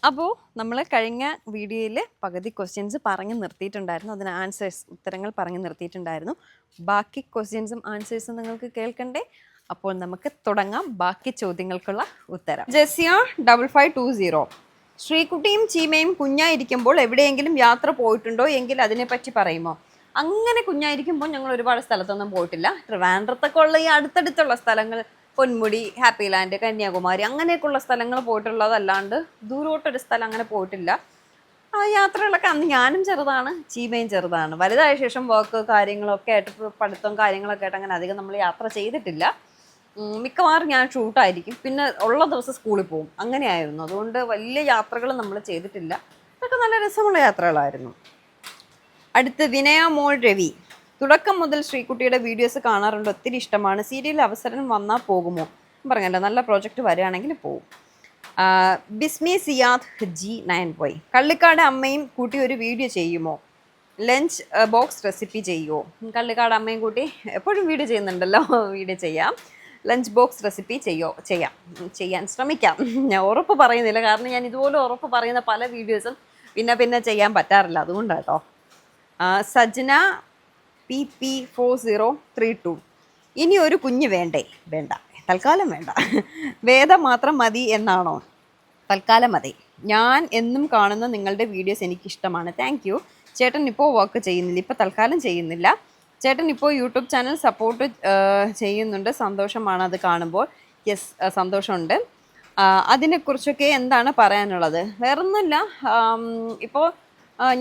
അപ്പോൾ നമ്മൾ കഴിഞ്ഞ വീഡിയോയിൽ പകുതി ക്വസ്റ്റ്യൻസ് പറഞ്ഞു നിർത്തിയിട്ടുണ്ടായിരുന്നു. അതിന് ഉത്തരങ്ങൾ പറഞ്ഞു നിർത്തിയിട്ടുണ്ടായിരുന്നു. ബാക്കി ക്വസ്റ്റ്യൻസും ആൻസേഴ്സും നിങ്ങൾക്ക് കേൾക്കണ്ടേ? അപ്പോൾ നമുക്ക് തുടങ്ങാം ബാക്കി ചോദ്യങ്ങൾക്കുള്ള ഉത്തരം. ജെസിയ 5520, ശ്രീകുട്ടിയും ചീമയും കുഞ്ഞായിരിക്കുമ്പോൾ എവിടെയെങ്കിലും യാത്ര പോയിട്ടുണ്ടോ എങ്കിൽ അതിനെപ്പറ്റി പറയുമോ? അങ്ങനെ കുഞ്ഞായിരിക്കുമ്പോൾ ഞങ്ങൾ ഒരുപാട് സ്ഥലത്തൊന്നും പോയിട്ടില്ല. ട്രിവാൻഡ്രത്തൊക്കെ ഉള്ള ഈ അടുത്തടുത്തുള്ള സ്ഥലങ്ങൾ, പൊന്മുടി, ഹാപ്പി ലാൻഡ്, കന്യാകുമാരി, അങ്ങനെയൊക്കെയുള്ള സ്ഥലങ്ങൾ പോയിട്ടുള്ളതല്ലാണ്ട് ദൂരോട്ടൊരു സ്ഥലം അങ്ങനെ പോയിട്ടില്ല. ആ യാത്രകളൊക്കെ അന്ന് ഞാനും ചെറുതാണ്, ചീമയും ചെറുതാണ്. വലുതായ ശേഷം വർക്ക് കാര്യങ്ങളൊക്കെ ആയിട്ട്, പഠിത്തവും കാര്യങ്ങളൊക്കെ ആയിട്ട് അങ്ങനെ അധികം നമ്മൾ യാത്ര ചെയ്തിട്ടില്ല. മിക്കവാറും ഞാൻ ഷൂട്ടായിരിക്കും, പിന്നെ ഉള്ള ദിവസം സ്കൂളിൽ പോകും, അങ്ങനെയായിരുന്നു. അതുകൊണ്ട് വലിയ യാത്രകൾ നമ്മൾ ചെയ്തിട്ടില്ല. അതൊക്കെ നല്ല രസമുള്ള യാത്രകളായിരുന്നു. അടുത്ത് വിനയ മോൾ രവി, തുടക്കം മുതൽ ശ്രീകുട്ടിയുടെ വീഡിയോസ് കാണാറുണ്ട്, ഒത്തിരി ഇഷ്ടമാണ്. സീരിയൽ അവസരം വന്നാൽ പോകുമോ? പറഞ്ഞല്ലോ, നല്ല പ്രോജക്റ്റ് വരികയാണെങ്കിൽ പോകും. ബിസ്മി സിയാദ് G9 പോയി, കള്ളിക്കാട് അമ്മയും കൂട്ടി ഒരു വീഡിയോ ചെയ്യുമോ? ലഞ്ച് ബോക്സ് റെസിപ്പി ചെയ്യുമോ? കള്ളിക്കാട് അമ്മയും കൂട്ടി എപ്പോഴും വീഡിയോ ചെയ്യുന്നുണ്ടല്ലോ, വീഡിയോ ചെയ്യാം. ലഞ്ച് ബോക്സ് റെസിപ്പി ചെയ്യാൻ ശ്രമിക്കാം. ഞാൻ ഉറപ്പ് പറയുന്നില്ല, കാരണം ഞാൻ ഇതുപോലെ ഉറപ്പ് പറയുന്ന പല വീഡിയോസും പിന്നെ ചെയ്യാൻ പറ്റാറില്ല, അതുകൊണ്ടാണ് കേട്ടോ. സജ്ന PP4032, ഇനി ഒരു കുഞ്ഞ് വേണ്ട, തൽക്കാലം വേണ്ട. വേദം മാത്രം മതി എന്നാണോ? തൽക്കാലം മതി. ഞാൻ എന്നും കാണുന്ന നിങ്ങളുടെ വീഡിയോസ് എനിക്കിഷ്ടമാണ്. Thank you. ചേട്ടൻ ഇപ്പോൾ വർക്ക് ചെയ്യുന്നില്ല, ഇപ്പോൾ തൽക്കാലം ചെയ്യുന്നില്ല. ചേട്ടൻ ഇപ്പോൾ യൂട്യൂബ് ചാനൽ സപ്പോർട്ട് ചെയ്യുന്നുണ്ട്, സന്തോഷമാണ് അത് കാണുമ്പോൾ. യെസ്, സന്തോഷമുണ്ട്. അതിനെക്കുറിച്ചൊക്കെ എന്താണ് പറയാനുള്ളത്? വേറൊന്നുമില്ല. ഇപ്പോൾ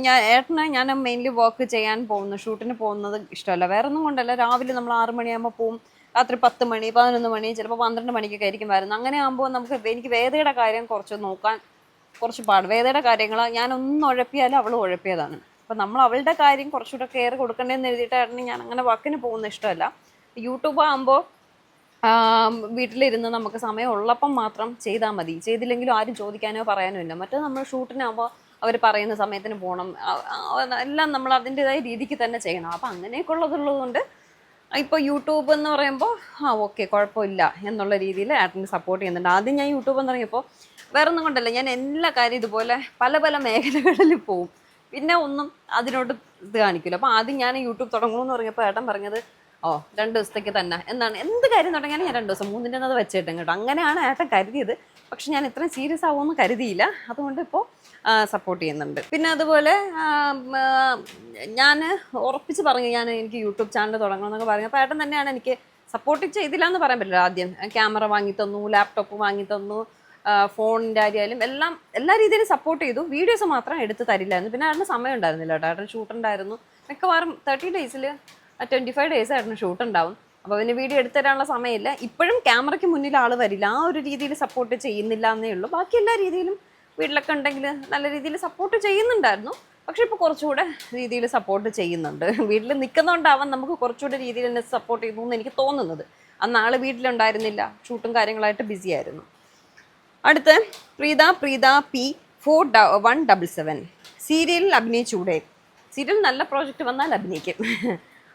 ഞാൻ മെയിൻലി വർക്ക് ചെയ്യാൻ പോകുന്നു, ഷൂട്ടിന് പോകുന്നത് ഇഷ്ടമല്ല, വേറെ ഒന്നും കൊണ്ടല്ല. രാവിലെ നമ്മൾ 6 മണിയാകുമ്പോൾ പോവും, രാത്രി 10 മണി 11 മണി ചിലപ്പോൾ 12 മണിക്കൊക്കെ ആയിരിക്കും വരുന്നത്. അങ്ങനെ ആകുമ്പോൾ എനിക്ക് വേദയുടെ കാര്യം കുറച്ച് നോക്കാൻ കുറച്ച് പാട്. വേദയുടെ കാര്യങ്ങൾ ഞാനൊന്നും ഉഴപ്പിയാലും അവൾ ഉഴപ്പിയതാണ്. അപ്പം നമ്മൾ അവളുടെ കാര്യം കുറച്ചുകൂടെ കെയർ കൊടുക്കണ്ടേന്ന് എഴുതിയിട്ടായിരുന്നു ഞാൻ അങ്ങനെ വർക്കിന് പോകുന്ന ഇഷ്ടമല്ല. യൂട്യൂബ് ആകുമ്പോൾ വീട്ടിലിരുന്ന് നമുക്ക് സമയം ഉള്ളപ്പം മാത്രം ചെയ്താൽ മതി, ചെയ്തില്ലെങ്കിലും ആരും ചോദിക്കാനോ പറയാനോ ഇല്ല. മറ്റേ നമ്മൾ ഷൂട്ടിനാകുമ്പോൾ അവർ പറയുന്ന സമയത്തിന് പോകണം, എല്ലാം നമ്മൾ അതിൻ്റെതായ രീതിക്ക് തന്നെ ചെയ്യണം. അപ്പം അങ്ങനെയൊക്കെ ഉള്ളതുകൊണ്ട് ഇപ്പോൾ യൂട്യൂബ് എന്ന് പറയുമ്പോൾ ഓക്കെ കുഴപ്പമില്ല എന്നുള്ള രീതിയിൽ ഏട്ടന് സപ്പോർട്ട് ചെയ്യുന്നുണ്ട്. ആദ്യം ഞാൻ യൂട്യൂബ് എന്ന് പറയുമ്പോൾ വേറെ ഒന്നും കൊണ്ടല്ല, ഞാൻ എല്ലാ കാര്യം ഇതുപോലെ പല മേഖലകളിൽ പോവും, പിന്നെ ഒന്നും അതിനോട് ഇത് കാണിക്കില്ല. അപ്പോൾ ആദ്യം ഞാൻ യൂട്യൂബ് തുടങ്ങണമെന്ന് പറഞ്ഞപ്പോൾ ഏട്ടൻ പറഞ്ഞത് 2 ദിവസത്തേക്ക് തന്നെ എന്നാണ്. എന്ത് കാര്യം തുടങ്ങിയാലും ഞാൻ 2 ദിവസം 3-ൻ്റെ അത് വെച്ചിട്ടും കേട്ടോ. അങ്ങനെയാണ് ഏട്ടൻ കരുതിയത്. പക്ഷെ ഞാൻ ഇത്രയും സീരിയസ് ആവുമെന്ന് കരുതിയില്ല. അതുകൊണ്ട് ഇപ്പോൾ സപ്പോർട്ട് ചെയ്യുന്നുണ്ട്. പിന്നെ അതുപോലെ ഞാൻ ഉറപ്പിച്ച് പറഞ്ഞു എനിക്ക് യൂട്യൂബ് ചാനൽ തുടങ്ങണം എന്നൊക്കെ പറഞ്ഞു. അപ്പോൾ ഏട്ടൻ തന്നെയാണ് എനിക്ക് സപ്പോർട്ട് ചെയ്തില്ല എന്ന് പറയാൻ പറ്റില്ല. ആദ്യം ക്യാമറ വാങ്ങി തന്നു, ലാപ്ടോപ്പ് വാങ്ങി തന്നു, ഫോണിൻ്റെ കാര്യമായാലും എല്ലാ രീതിയിലും സപ്പോർട്ട് ചെയ്തു. വീഡിയോസ് മാത്രം എടുത്ത് തരില്ലായിരുന്നു. പിന്നെ ഏട്ടന് സമയം ഉണ്ടായിരുന്നില്ല കേട്ടോ. ഏട്ടൻ ഷൂട്ടുണ്ടായിരുന്നു. മിക്കവാറും 30 ഡേയ്സിൽ 25 ഡേയ്സ് ആയിരുന്നു ഷൂട്ട് ഉണ്ടാവും. അപ്പോൾ പിന്നെ വീഡിയോ എടുത്തു തരാനുള്ള സമയമില്ല. ഇപ്പോഴും ക്യാമറയ്ക്ക് മുന്നിൽ ആൾ വരില്ല, ആ ഒരു രീതിയിൽ സപ്പോർട്ട് ചെയ്യുന്നില്ല എന്നേ ഉള്ളൂ. ബാക്കി എല്ലാ രീതിയിലും വീട്ടിലൊക്കെ ഉണ്ടെങ്കിൽ നല്ല രീതിയിൽ സപ്പോർട്ട് ചെയ്യുന്നുണ്ടായിരുന്നു. പക്ഷെ ഇപ്പോൾ കുറച്ചുകൂടെ രീതിയിൽ സപ്പോർട്ട് ചെയ്യുന്നുണ്ട്. വീട്ടിൽ നിൽക്കുന്നതുകൊണ്ടാവാൻ നമുക്ക് കുറച്ചുകൂടെ രീതിയിൽ തന്നെ സപ്പോർട്ട് ചെയ്യുന്നു എന്ന് എനിക്ക് തോന്നുന്നത്. അന്ന് ആൾ വീട്ടിലുണ്ടായിരുന്നില്ല, ഷൂട്ടും കാര്യങ്ങളായിട്ട് ബിസി ആയിരുന്നു. അടുത്ത് പ്രീത P4177, സീരിയലിൽ അഭിനയിച്ചൂടെ? സീരിയൽ നല്ല പ്രോജക്റ്റ് വന്നാൽ അഭിനയിക്കും.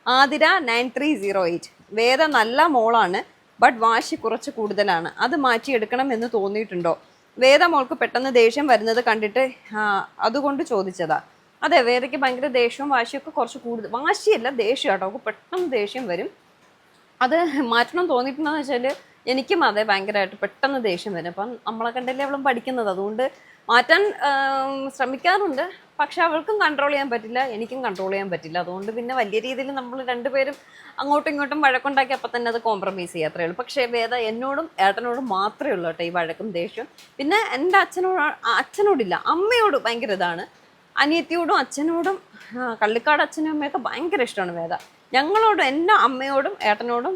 ആതിര 9308, വേദ നല്ല മോളാണ്, ബട്ട് വാശി കുറച്ച് കൂടുതലാണ്, അത് മാറ്റിയെടുക്കണം എന്ന് തോന്നിയിട്ടുണ്ടോ? വേദ മോൾക്ക് പെട്ടെന്ന് ദേഷ്യം വരുന്നത് കണ്ടിട്ട് അതുകൊണ്ട് ചോദിച്ചതാ. അതെ, വേദയ്ക്ക് ഭയങ്കര ദേഷ്യവും വാശിയൊക്കെ കുറച്ച് കൂടുതൽ, വാശിയല്ല ദേഷ്യം കേട്ടോ. അവൾക്ക് പെട്ടെന്ന് ദേഷ്യം വരും. അത് മാറ്റണം തോന്നിയിട്ടുണ്ടെന്ന് വെച്ചാൽ എനിക്കും അതെ, ഭയങ്കരമായിട്ട് പെട്ടെന്ന് ദേഷ്യം വരും. അപ്പം നമ്മളെ കണ്ടല്ലേ അവളും പഠിക്കുന്നത്, അതുകൊണ്ട് മാറ്റാൻ ശ്രമിക്കാറുണ്ട്. പക്ഷെ അവൾക്കും കൺട്രോൾ ചെയ്യാൻ പറ്റില്ല, എനിക്കും കൺട്രോൾ ചെയ്യാൻ പറ്റില്ല. അതുകൊണ്ട് പിന്നെ വലിയ രീതിയിൽ നമ്മൾ രണ്ടുപേരും അങ്ങോട്ടും ഇങ്ങോട്ടും വഴക്കുണ്ടാക്കി അപ്പം തന്നെ അത് കോംപ്രമൈസ് ചെയ്യുക, അത്രയേ ഉള്ളൂ. പക്ഷേ വേദ എന്നോടും ഏട്ടനോടും മാത്രമേ ഉള്ളൂ കേട്ടോ ഈ വഴക്കും ദേഷ്യം. പിന്നെ എൻ്റെ അച്ഛനോടില്ല, അമ്മയോട് ഭയങ്കര ഇതാണ്. അനിയത്തിയോടും അച്ഛനോടും, കള്ളിക്കാട് അച്ഛനും അമ്മയൊക്കെ ഭയങ്കര ഇഷ്ടമാണ് വേദ. ഞങ്ങളോടും എൻ്റെ അമ്മയോടും ഏട്ടനോടും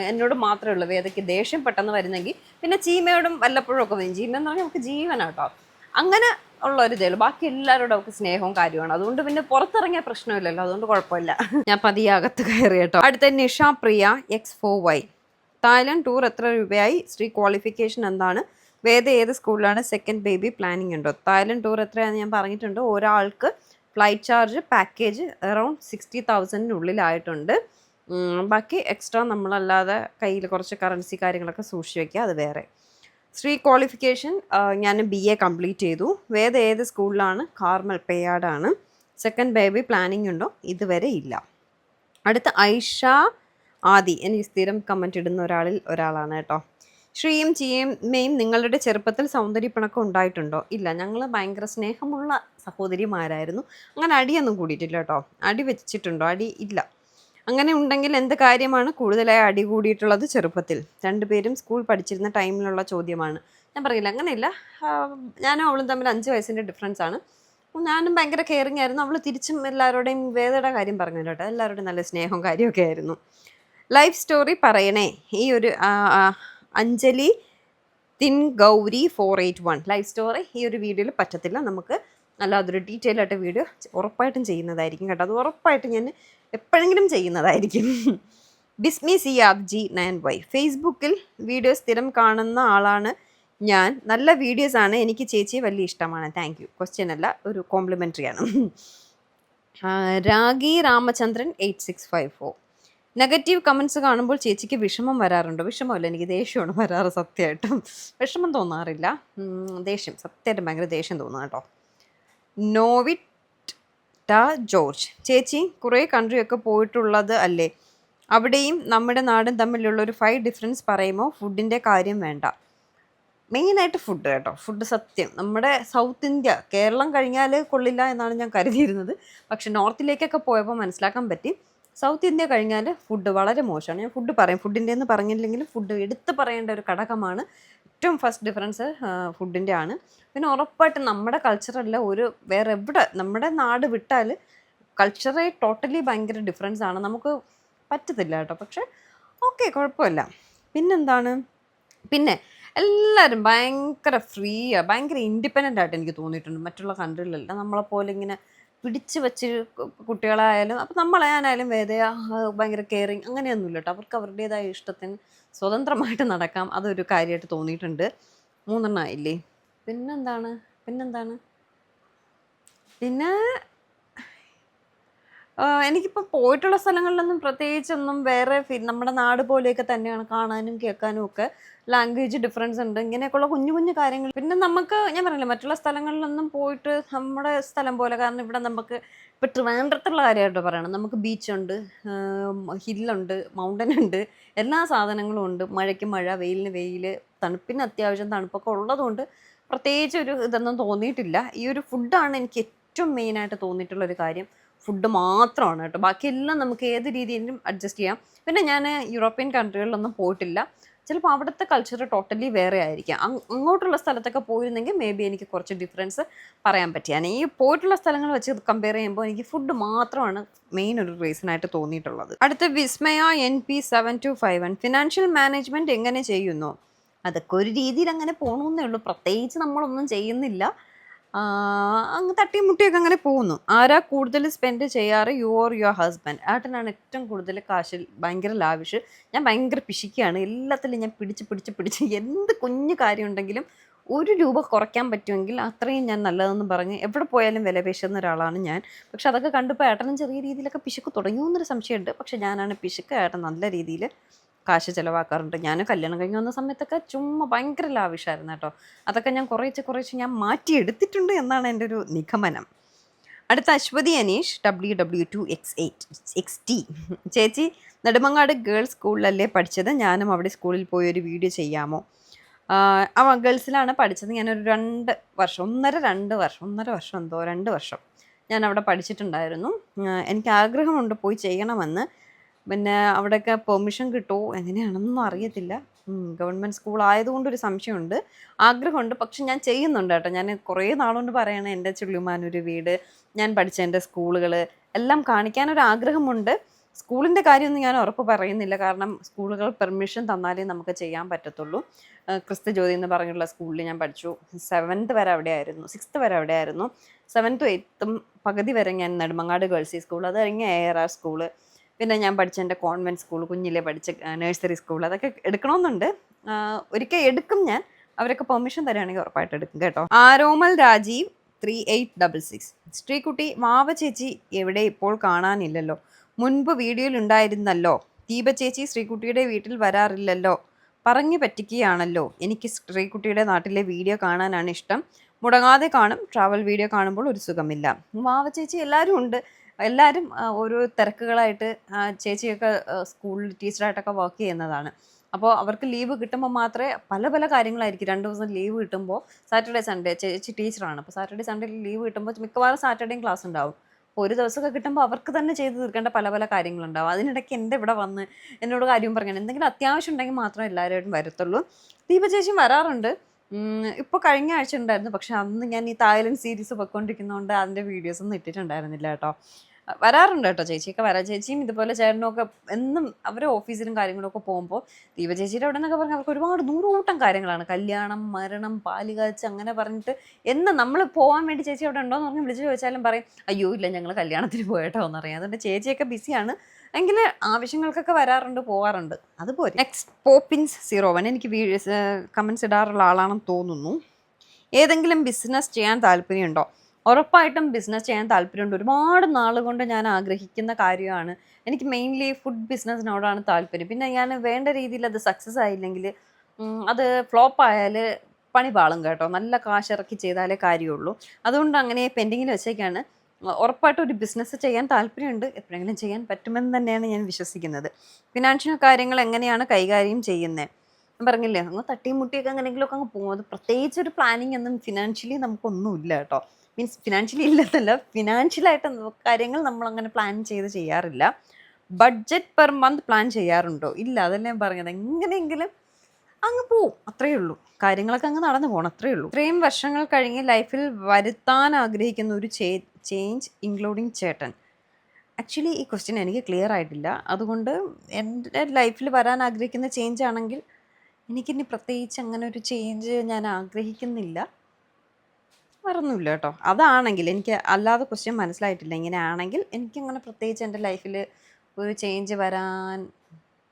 എന്നോടും മാത്രമേ ഉള്ളൂ വേദയ്ക്ക് ദേഷ്യം പെട്ടെന്ന് വരുന്നെങ്കിൽ. പിന്നെ ചീമയോടും വല്ലപ്പോഴും ഒക്കെ വരും. ചീമ എന്ന് പറഞ്ഞാൽ നമുക്ക് ജീവനാട്ടോ. അങ്ങനെ ഉള്ള ഒരു ഇതേ ഉള്ളൂ. ബാക്കി എല്ലാവരോടും അവർക്ക് സ്നേഹവും കാര്യമാണ്. അതുകൊണ്ട് പിന്നെ പുറത്തിറങ്ങിയ പ്രശ്നമില്ലല്ലോ, അതുകൊണ്ട് കുഴപ്പമില്ല. ഞാൻ പതിയെ അകത്ത് കയറി കേട്ടോ. അടുത്ത നിഷ പ്രിയ X4Y, തായ്ലൻഡ് ടൂർ എത്ര രൂപയായി? ശ്രീ ക്വാളിഫിക്കേഷൻ എന്താണ്? വേദ ഏത് സ്കൂളിലാണ്? സെക്കൻഡ് ബേബി പ്ലാനിങ് ഉണ്ടോ? തായ്ലൻഡ് ടൂർ എത്രയാണെന്ന് ഞാൻ പറഞ്ഞിട്ടുണ്ട്. ഒരാൾക്ക് ഫ്ലൈറ്റ് ചാർജ് പാക്കേജ് അറൗണ്ട് 60,000-നുള്ളിലായിട്ടുണ്ട്. ബാക്കി എക്സ്ട്രാ നമ്മളല്ലാതെ കയ്യിൽ കുറച്ച് കറൻസി കാര്യങ്ങളൊക്കെ സൂക്ഷിച്ച് വയ്ക്കുക, അത് വേറെ. ശ്രീ ക്വാളിഫിക്കേഷൻ ഞാൻ BA കംപ്ലീറ്റ് ചെയ്തു. വേദ ഏത് സ്കൂളിലാണ്? കാർമൽ പേയാടാണ്. സെക്കൻഡ് ബേബി പ്ലാനിങ് ഉണ്ടോ? ഇതുവരെ ഇല്ല. അടുത്ത ഐഷ ആദി, എനിക്ക് സ്ഥിരം കമൻറ്റ് ഇടുന്ന ഒരാളാണ് കേട്ടോ. ശ്രീയും ചിയമ്മയും നിങ്ങളുടെ ചെറുപ്പത്തിൽ സൗന്ദര്യപ്പിണക്കം ഉണ്ടായിട്ടുണ്ടോ? ഇല്ല, ഞങ്ങൾ ഭയങ്കര സ്നേഹമുള്ള സഹോദരിമാരായിരുന്നു. അങ്ങനെ അടിയൊന്നും കൂടിയിട്ടില്ല കേട്ടോ. അടി വെച്ചിട്ടുണ്ടോ? അടി ഇല്ല. അങ്ങനെ ഉണ്ടെങ്കിൽ എന്ത് കാര്യമാണ് കൂടുതലായി അടി കൂടിയിട്ടുള്ളത് ചെറുപ്പത്തിൽ? രണ്ടുപേരും സ്കൂൾ പഠിച്ചിരുന്ന ടൈമിലുള്ള ചോദ്യമാണ്. ഞാൻ പറയില്ല, അങ്ങനെയില്ല. ഞാനും അവളും തമ്മിൽ 5 വയസ്സിൻ്റെ ഡിഫറൻസ് ആണ്. ഞാനും ഭയങ്കര കെയറിങ് ആയിരുന്നു. അവൾ തിരിച്ചും എല്ലാവരുടെയും വേദയുടെ കാര്യം പറഞ്ഞു കേട്ടോ. എല്ലാവരുടെയും നല്ല സ്നേഹവും കാര്യമൊക്കെ ആയിരുന്നു. ലൈഫ് സ്റ്റോറി പറയണേ. ഈ ഒരു Anjali thin Gauri 481 life story ഈ ഒരു വീഡിയോയിൽ പറ്റത്തില്ല. നമുക്ക് അല്ലാതൊരു ഡീറ്റെയിൽ ആയിട്ട് വീഡിയോ ഉറപ്പായിട്ടും ചെയ്യുന്നതായിരിക്കും കേട്ടോ. അത് ഉറപ്പായിട്ട് ഞാൻ എപ്പോഴെങ്കിലും ചെയ്യുന്നതായിരിക്കും. ബിസ്മി സിയാബ് ജി 9Y, ഫേസ്ബുക്കിൽ വീഡിയോ സ്ഥിരം കാണുന്ന ആളാണ് ഞാൻ. നല്ല വീഡിയോസ് ആണ്. എനിക്ക് ചേച്ചിയെ വലിയ ഇഷ്ടമാണ്. Thank you. ക്വസ്റ്റ്യൻ അല്ല, ഒരു കോംപ്ലിമെൻ്ററി ആണ്. രാഗി രാമചന്ദ്രൻ 8654, നെഗറ്റീവ് കമൻസ് കാണുമ്പോൾ ചേച്ചിക്ക് വിഷമം വരാറുണ്ടോ? വിഷമമല്ല, എനിക്ക് ദേഷ്യമാണ് വരാറ്. സത്യമായിട്ടും വിഷമം തോന്നാറില്ല. ദേഷ്യം, സത്യമായിട്ടും ഭയങ്കര ദേഷ്യം തോന്നുന്നു കേട്ടോ. നോവിറ്റ ജോർജ്, ചേച്ചി കുറേ കൺട്രിയൊക്കെ പോയിട്ടുള്ളത് അല്ലേ? അവിടെയും നമ്മുടെ നാടും തമ്മിലുള്ളൊരു 5 ഡിഫറൻസ് പറയുമോ? ഫുഡിൻ്റെ കാര്യം വേണ്ട. മെയിനായിട്ട് ഫുഡ് കേട്ടോ. ഫുഡ് സത്യം നമ്മുടെ സൗത്ത് ഇന്ത്യ, കേരളം കഴിഞ്ഞാൽ കൊള്ളില്ല എന്നാണ് ഞാൻ കരുതിയിരുന്നത്. പക്ഷെ നോർത്തിലേക്കൊക്കെ പോയപ്പോൾ മനസ്സിലാക്കാൻ പറ്റി, സൗത്ത് ഇന്ത്യ കഴിഞ്ഞാൽ ഫുഡ് വളരെ മോശമാണ്. ഞാൻ ഫുഡ് പറയും, ഫുഡിൻ്റെ എന്ന് പറഞ്ഞില്ലെങ്കിലും ഫുഡ് എടുത്ത് പറയേണ്ട ഒരു ഘടകമാണ്. ഏറ്റവും ഫസ്റ്റ് ഡിഫറൻസ് ഫുഡിൻ്റെ ആണ്. പിന്നെ ഉറപ്പായിട്ട് നമ്മുടെ കൾച്ചറല്ല വേറെ എവിടെ, നമ്മുടെ നാട് വിട്ടാൽ കൾച്ചറെ ടോട്ടലി ഭയങ്കര ഡിഫറൻസ് ആണ്. നമുക്ക് പറ്റത്തില്ല കേട്ടോ. പക്ഷെ ഓക്കെ, കുഴപ്പമില്ല. പിന്നെന്താണ്, പിന്നെ എല്ലാവരും ഭയങ്കര ഫ്രീയാണ്, ഭയങ്കര ഇൻഡിപെൻഡൻ്റ് ആയിട്ട് എനിക്ക് തോന്നിയിട്ടുണ്ട്. മറ്റുള്ള കൺട്രിയിലല്ല നമ്മളെപ്പോലെ ഇങ്ങനെ പിടിച്ച് വെച്ച് കുട്ടികളായാലും, അപ്പം ഞാനായാലും വേദയ ഭയങ്കര കെയറിങ് അങ്ങനെയൊന്നുമില്ല കേട്ടോ. അവർക്ക് അവരുടേതായ ഇഷ്ടത്തിന് സ്വതന്ത്രമായിട്ട് നടക്കാം. അതൊരു കാര്യമായിട്ട് തോന്നിയിട്ടുണ്ട്. 3 ആയില്ലേ? പിന്നെന്താണ് പിന്നെ എനിക്കിപ്പോൾ പോയിട്ടുള്ള സ്ഥലങ്ങളിലൊന്നും പ്രത്യേകിച്ചൊന്നും വേറെ നമ്മുടെ നാട് പോലെയൊക്കെ തന്നെയാണ്. കാണാനും കേൾക്കാനും ഒക്കെ ലാംഗ്വേജ് ഡിഫറൻസ് ഉണ്ട്. ഇങ്ങനെയൊക്കെയുള്ള കുഞ്ഞു കുഞ്ഞു കാര്യങ്ങൾ. പിന്നെ നമുക്ക്, ഞാൻ പറഞ്ഞില്ല, മറ്റുള്ള സ്ഥലങ്ങളിലൊന്നും പോയിട്ട് നമ്മുടെ സ്ഥലം പോലെ, കാരണം ഇവിടെ നമുക്ക് ഇപ്പോൾ ട്രിവാൻഡ്രത്തുള്ള കാര്യമായിട്ട് പറയണം. നമുക്ക് ബീച്ചുണ്ട്, ഹില്ലുണ്ട്, മൗണ്ടൻ ഉണ്ട്, എല്ലാ സാധനങ്ങളും ഉണ്ട്. മഴയ്ക്ക് മഴ, വെയിലിന് വെയിൽ, തണുപ്പിന് അത്യാവശ്യം തണുപ്പൊക്കെ ഉള്ളതുകൊണ്ട് പ്രത്യേകിച്ച് ഒരു ഇതൊന്നും തോന്നിയിട്ടില്ല. ഈ ഒരു ഫുഡാണ് എനിക്ക് ഏറ്റവും മെയിനായിട്ട് തോന്നിയിട്ടുള്ളൊരു കാര്യം. ഫുഡ് മാത്രമാണ് കേട്ടോ. ബാക്കിയെല്ലാം നമുക്ക് ഏത് രീതിയിലും അഡ്ജസ്റ്റ് ചെയ്യാം. പിന്നെ ഞാൻ യൂറോപ്യൻ കൺട്രികളിലൊന്നും പോയിട്ടില്ല. ചിലപ്പോൾ അവിടുത്തെ കൾച്ചർ ടോട്ടലി വേറെ ആയിരിക്കാം. അങ്ങോട്ടുള്ള സ്ഥലത്തൊക്കെ പോയിരുന്നെങ്കിൽ മേ ബി എനിക്ക് കുറച്ച് ഡിഫറൻസ് പറയാൻ പറ്റിയാണ്. ഈ പോയിട്ടുള്ള സ്ഥലങ്ങൾ വെച്ച് കമ്പയർ ചെയ്യുമ്പോൾ എനിക്ക് ഫുഡ് മാത്രമാണ് മെയിൻ ഒരു റീസണായിട്ട് തോന്നിയിട്ടുള്ളത്. അടുത്ത വിസ്മയ NP 7251, ഫിനാൻഷ്യൽ മാനേജ്മെൻറ്റ് എങ്ങനെ ചെയ്യുന്നു? അതൊക്കെ ഒരു രീതിയിൽ അങ്ങനെ പോകണമെന്നേ ഉള്ളൂ. പ്രത്യേകിച്ച് നമ്മളൊന്നും ചെയ്യുന്നില്ല. അങ്ങ് തട്ടിയും മുട്ടിയൊക്കെ അങ്ങനെ പോകുന്നു. ആരാ കൂടുതൽ സ്പെൻഡ് ചെയ്യാറ്, യു ഓർ യുവർ ഹസ്ബൻഡ്? ഏട്ടനാണ് ഏറ്റവും കൂടുതൽ കാശിൽ ഭയങ്കര ലാവിഷ്. ഞാൻ ഭയങ്കര പിശിക്കുകയാണ്. എല്ലാത്തിലും ഞാൻ പിടിച്ച് എന്ത് കുഞ്ഞു കാര്യം ഉണ്ടെങ്കിലും 1 രൂപ കുറയ്ക്കാൻ പറ്റുമെങ്കിൽ അത്രയും ഞാൻ നല്ലതെന്ന് പറഞ്ഞ് എവിടെ പോയാലും വില പേശുന്ന ഒരാളാണ് ഞാൻ. പക്ഷെ അതൊക്കെ കണ്ടപ്പോൾ ഏട്ടനും ചെറിയ രീതിയിലൊക്കെ പിശുക്ക് തുടങ്ങിയെന്നൊരു സംശയമുണ്ട്. പക്ഷെ ഞാനാണ് പിശുക്ക്, ഏട്ടൻ നല്ല രീതിയിൽ കാശ് ചിലവാക്കാറുണ്ട്. ഞാൻ കല്യാണം കഴിഞ്ഞ് വന്ന സമയത്തൊക്കെ ചുമ്മാ ഭയങ്കര ലാവിഷായിരുന്നു കേട്ടോ. അതൊക്കെ ഞാൻ കുറേശ്ശെ ഞാൻ മാറ്റിയെടുത്തിട്ടുണ്ട് എന്നാണ് എൻ്റെ ഒരു നിഗമനം. അടുത്ത അശ്വതി അനീഷ് WW2X8XT, ചേച്ചി നെടുമങ്ങാട് ഗേൾസ് സ്കൂളിലല്ലേ പഠിച്ചത്? ഞാനും അവിടെ സ്കൂളിൽ പോയി ഒരു വീഡിയോ ചെയ്യാമോ? ഗേൾസിലാണ് പഠിച്ചത്. ഞാനൊരു 2 വർഷം, 2 വർഷം ഞാൻ അവിടെ പഠിച്ചിട്ടുണ്ടായിരുന്നു. എനിക്ക് ആഗ്രഹമുണ്ട് പോയി ചെയ്യണമെന്ന്. പിന്നെ അവിടെയൊക്കെ പെർമിഷൻ കിട്ടുമോ എങ്ങനെയാണെന്നൊന്നും അറിയത്തില്ല. ഗവൺമെൻറ് സ്കൂൾ ആയതുകൊണ്ടൊരു സംശയമുണ്ട്, ആഗ്രഹമുണ്ട്. പക്ഷെ ഞാൻ ചെയ്യുന്നുണ്ട് കേട്ടോ. ഞാൻ കുറേ നാളുകൊണ്ട് പറയണേ, എൻ്റെ ചുള്ളിമാനൂർ വീട്, ഞാൻ പഠിച്ച എൻ്റെ സ്കൂളുകൾ എല്ലാം കാണിക്കാനൊരു ആഗ്രഹമുണ്ട്. സ്കൂളിൻ്റെ കാര്യമൊന്നും ഞാൻ ഉറപ്പ് പറയുന്നില്ല, കാരണം സ്കൂളുകൾ പെർമിഷൻ തന്നാലേ നമുക്ക് ചെയ്യാൻ പറ്റത്തുള്ളൂ. ക്രിസ്തു ജ്യോതി എന്ന് പറഞ്ഞുള്ള സ്കൂളിൽ ഞാൻ പഠിച്ചു. 7th വരെ അവിടെ ആയിരുന്നു, 6th വരെ അവിടെ ആയിരുന്നു. 7th 8th പകുതി വരെ ഞാൻ നെടുമങ്ങാട് ഗേൾസി സ്കൂൾ, അത് കഴിഞ്ഞ് ARR സ്കൂള്, പിന്നെ ഞാൻ പഠിച്ച എൻ്റെ കോൺവെൻറ്റ് സ്കൂൾ, കുഞ്ഞിലെ പഠിച്ച നഴ്സറി സ്കൂൾ, അതൊക്കെ എടുക്കണമെന്നുണ്ട്. ഒരിക്കൽ എടുക്കും ഞാൻ. അവരൊക്കെ പെർമിഷൻ തരികയാണെങ്കിൽ ഉറപ്പായിട്ട് എടുക്കും കേട്ടോ. ആരോമൽ രാജീവ് 3866, ശ്രീകുട്ടി വാവ ചേച്ചി എവിടെ? ഇപ്പോൾ കാണാനില്ലല്ലോ. മുൻപ് വീഡിയോയിൽ ഉണ്ടായിരുന്നല്ലോ. ദീപ ചേച്ചി ശ്രീകുട്ടിയുടെ വീട്ടിൽ വരാറില്ലല്ലോ. പറഞ്ഞു പറ്റിക്കുകയാണല്ലോ. എനിക്ക് ശ്രീകുട്ടിയുടെ നാട്ടിലെ വീഡിയോ കാണാനാണ് ഇഷ്ടം. മുടങ്ങാതെ കാണും. ട്രാവൽ വീഡിയോ കാണുമ്പോൾ ഒരു സുഖമില്ല. വാവ ചേച്ചി എല്ലാവരും ഉണ്ട്. എല്ലാവരും ഓരോ തിരക്കുകളായിട്ട് ചേച്ചിയൊക്കെ സ്കൂളിൽ ടീച്ചറായിട്ടൊക്കെ വർക്ക് ചെയ്യുന്നതാണ്. അപ്പോൾ അവർക്ക് ലീവ് കിട്ടുമ്പോൾ മാത്രമേ പല പല കാര്യങ്ങളായിരിക്കും. 2 ദിവസം ലീവ് കിട്ടുമ്പോൾ സാറ്റർഡേ സൺഡേ ചേച്ചി ടീച്ചറാണ്. അപ്പോൾ സാറ്റർഡേ സൺഡേ ലീവ് കിട്ടുമ്പോൾ മിക്കവാറും സാറ്റർഡേയും ക്ലാസ് ഉണ്ടാവും. അപ്പോൾ ഒരു ദിവസമൊക്കെ കിട്ടുമ്പോൾ അവർക്ക് തന്നെ ചെയ്ത് തീർക്കേണ്ട പല പല കാര്യങ്ങളുണ്ടാവും. അതിനിടയ്ക്ക് എൻ്റെ ഇവിടെ വന്ന് എന്നോട് കാര്യം പറയണം. എന്തെങ്കിലും അത്യാവശ്യം ഉണ്ടെങ്കിൽ മാത്രമേ എല്ലാവരും വരത്തുള്ളൂ. ദീപ ചേച്ചിയും വരാറുണ്ട്. ഇപ്പോൾ കഴിഞ്ഞ ആഴ്ച ഉണ്ടായിരുന്നു. പക്ഷെ അന്ന് ഞാൻ ഈ തായ്ലൻഡ് സീരീസ് പൊയ്ക്കൊണ്ടിരിക്കുന്നതുകൊണ്ട് അതിൻ്റെ വീഡിയോസ് ഒന്നും ഇട്ടിട്ടുണ്ടായിരുന്നില്ല കേട്ടോ. വരാറുണ്ട് കേട്ടോ ചേച്ചിയൊക്കെ വരാം. ചേച്ചിയും ഇതുപോലെ ചേട്ടനും ഒക്കെ എന്നും അവരെ ഓഫീസിലും കാര്യങ്ങളൊക്കെ പോകുമ്പോൾ ദീപ ചേച്ചിയുടെ അവിടെ നിന്നൊക്കെ പറഞ്ഞാൽ അവർക്ക് ഒരുപാട് നൂറുകൂട്ടം കാര്യങ്ങളാണ്. കല്യാണം, മരണം, പാല് കാച്ച് അങ്ങനെ പറഞ്ഞിട്ട് നമ്മൾ പോകാൻ വേണ്ടി ചേച്ചി അവിടെ ഉണ്ടോ എന്ന് പറഞ്ഞ് വിളിച്ച് ചോദിച്ചാലും പറയും അയ്യോ ഇല്ല ഞങ്ങൾ കല്യാണത്തിന് പോയിട്ടോ എന്നറിയാം. അതുകൊണ്ട് ചേച്ചിയൊക്കെ ബിസിയാണ്. എങ്കിൽ ആവശ്യങ്ങൾക്കൊക്കെ വരാറുണ്ട്, പോകാറുണ്ട്. അതുപോലെ നെക്സ്റ്റ് പോപ്പിൻസ് 01 എനിക്ക് കമൻസ് ഇടാറുള്ള ആളാണെന്ന് തോന്നുന്നു. ഏതെങ്കിലും ബിസിനസ് ചെയ്യാൻ താല്പര്യമുണ്ടോ? ഉറപ്പായിട്ടും ബിസിനസ് ചെയ്യാൻ താല്പര്യമുണ്ട്. ഒരുപാട് നാൾ കൊണ്ട് ഞാൻ ആഗ്രഹിക്കുന്ന കാര്യമാണ്. എനിക്ക് മെയിൻലി ഫുഡ് ബിസിനസ്സിനോടാണ് താല്പര്യം. പിന്നെ ഞാൻ വേണ്ട രീതിയിൽ അത് സക്സസ് ആയില്ലെങ്കിൽ അത് ഫ്ലോപ്പ് ആയാൽ പണി പാളും കേട്ടോ. നല്ല കാശ് ഇറക്കി ചെയ്താലേ കാര്യമുള്ളൂ. അതുകൊണ്ട് അങ്ങനെ പെൻഡിങ്ങിൽ വെച്ചേക്കാണ്. ഉറപ്പായിട്ടും ഒരു ബിസിനസ് ചെയ്യാൻ താല്പര്യമുണ്ട്. എപ്പോഴെങ്കിലും ചെയ്യാൻ പറ്റുമെന്ന് തന്നെയാണ് ഞാൻ വിശ്വസിക്കുന്നത്. ഫിനാൻഷ്യൽ കാര്യങ്ങൾ എങ്ങനെയാണ് കൈകാര്യം ചെയ്യുന്നത്? ഞാൻ പറഞ്ഞില്ലേ അങ്ങ് തട്ടിയും മുട്ടിയൊക്കെ എങ്ങനെയെങ്കിലുമൊക്കെ അങ്ങ് പോകും. അത് പ്രത്യേകിച്ച് ഒരു പ്ലാനിങ് ഒന്നും ഫിനാൻഷ്യലി നമുക്കൊന്നുമില്ല കേട്ടോ. മീൻസ് ഫിനാൻഷ്യലി ഇല്ലെന്നല്ല, ഫിനാൻഷ്യലായിട്ട് കാര്യങ്ങൾ നമ്മളങ്ങനെ പ്ലാൻ ചെയ്ത് ചെയ്യാറില്ല. ബഡ്ജറ്റ് പെർ മന്ത് പ്ലാൻ ചെയ്യാറുണ്ടോ? ഇല്ല, അതല്ലേ ഞാൻ പറഞ്ഞത്. എങ്ങനെയെങ്കിലും അങ്ങ് പോവും, അത്രയേ ഉള്ളൂ. കാര്യങ്ങളൊക്കെ അങ്ങ് നടന്നു പോകണം, അത്രയേ ഉള്ളൂ. ഇത്രയും വർഷങ്ങൾ കഴിഞ്ഞ് ലൈഫിൽ വരുത്താൻ ആഗ്രഹിക്കുന്ന ഒരു ചേഞ്ച് ഇൻക്ലൂഡിങ് ചേട്ടൻ. ആക്ച്വലി ഈ ക്വസ്റ്റ്യൻ എനിക്ക് ക്ലിയർ ആയിട്ടില്ല. അതുകൊണ്ട് എൻ്റെ ലൈഫിൽ വരാൻ ആഗ്രഹിക്കുന്ന ചേഞ്ച് ആണെങ്കിൽ എനിക്കിനി പ്രത്യേകിച്ച് അങ്ങനെ ഒരു ചേഞ്ച് ഞാൻ ആഗ്രഹിക്കുന്നില്ല. വേറൊന്നുമില്ല കേട്ടോ. അതാണെങ്കിൽ എനിക്ക് അല്ലാതെ ക്വസ്റ്റ്യൻ മനസ്സിലായിട്ടില്ല. ഇങ്ങനെ ആണെങ്കിൽ എനിക്കങ്ങനെ പ്രത്യേകിച്ച് എൻ്റെ ലൈഫിൽ ഒരു ചേഞ്ച് വരാൻ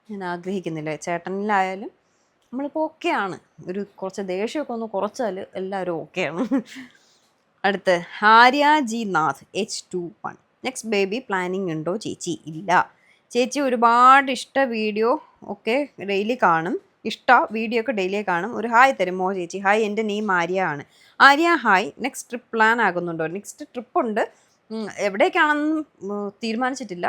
ഞാൻ ആഗ്രഹിക്കുന്നില്ല. ചേട്ടനിലായാലും നമ്മളിപ്പോൾ ഓക്കെയാണ്. ഒരു കുറച്ച് ദേഷ്യമൊക്കെ ഒന്ന് കുറച്ചാൽ എല്ലാവരും ഓക്കെയാണ്. അടുത്ത് Arya G Nath H21. Next baby planning ഉണ്ടോ ചേച്ചി? ഇല്ല. ചേച്ചി ഒരുപാട് വീഡിയോ ഒക്കെ ഡെയിലി കാണും. വീഡിയോ ഒക്കെ ഡെയിലി കാണും. ഒരു ഹായ് തരുമോ ചേച്ചി? ഹായ്, എൻ്റെ നെയിം ആര്യ ആണ്. Arya hi. Next trip plan ആകുന്നുണ്ടോ? നെക്സ്റ്റ് ട്രിപ്പുണ്ട്. എവിടേക്കാണെന്ന് തീരുമാനിച്ചിട്ടില്ല.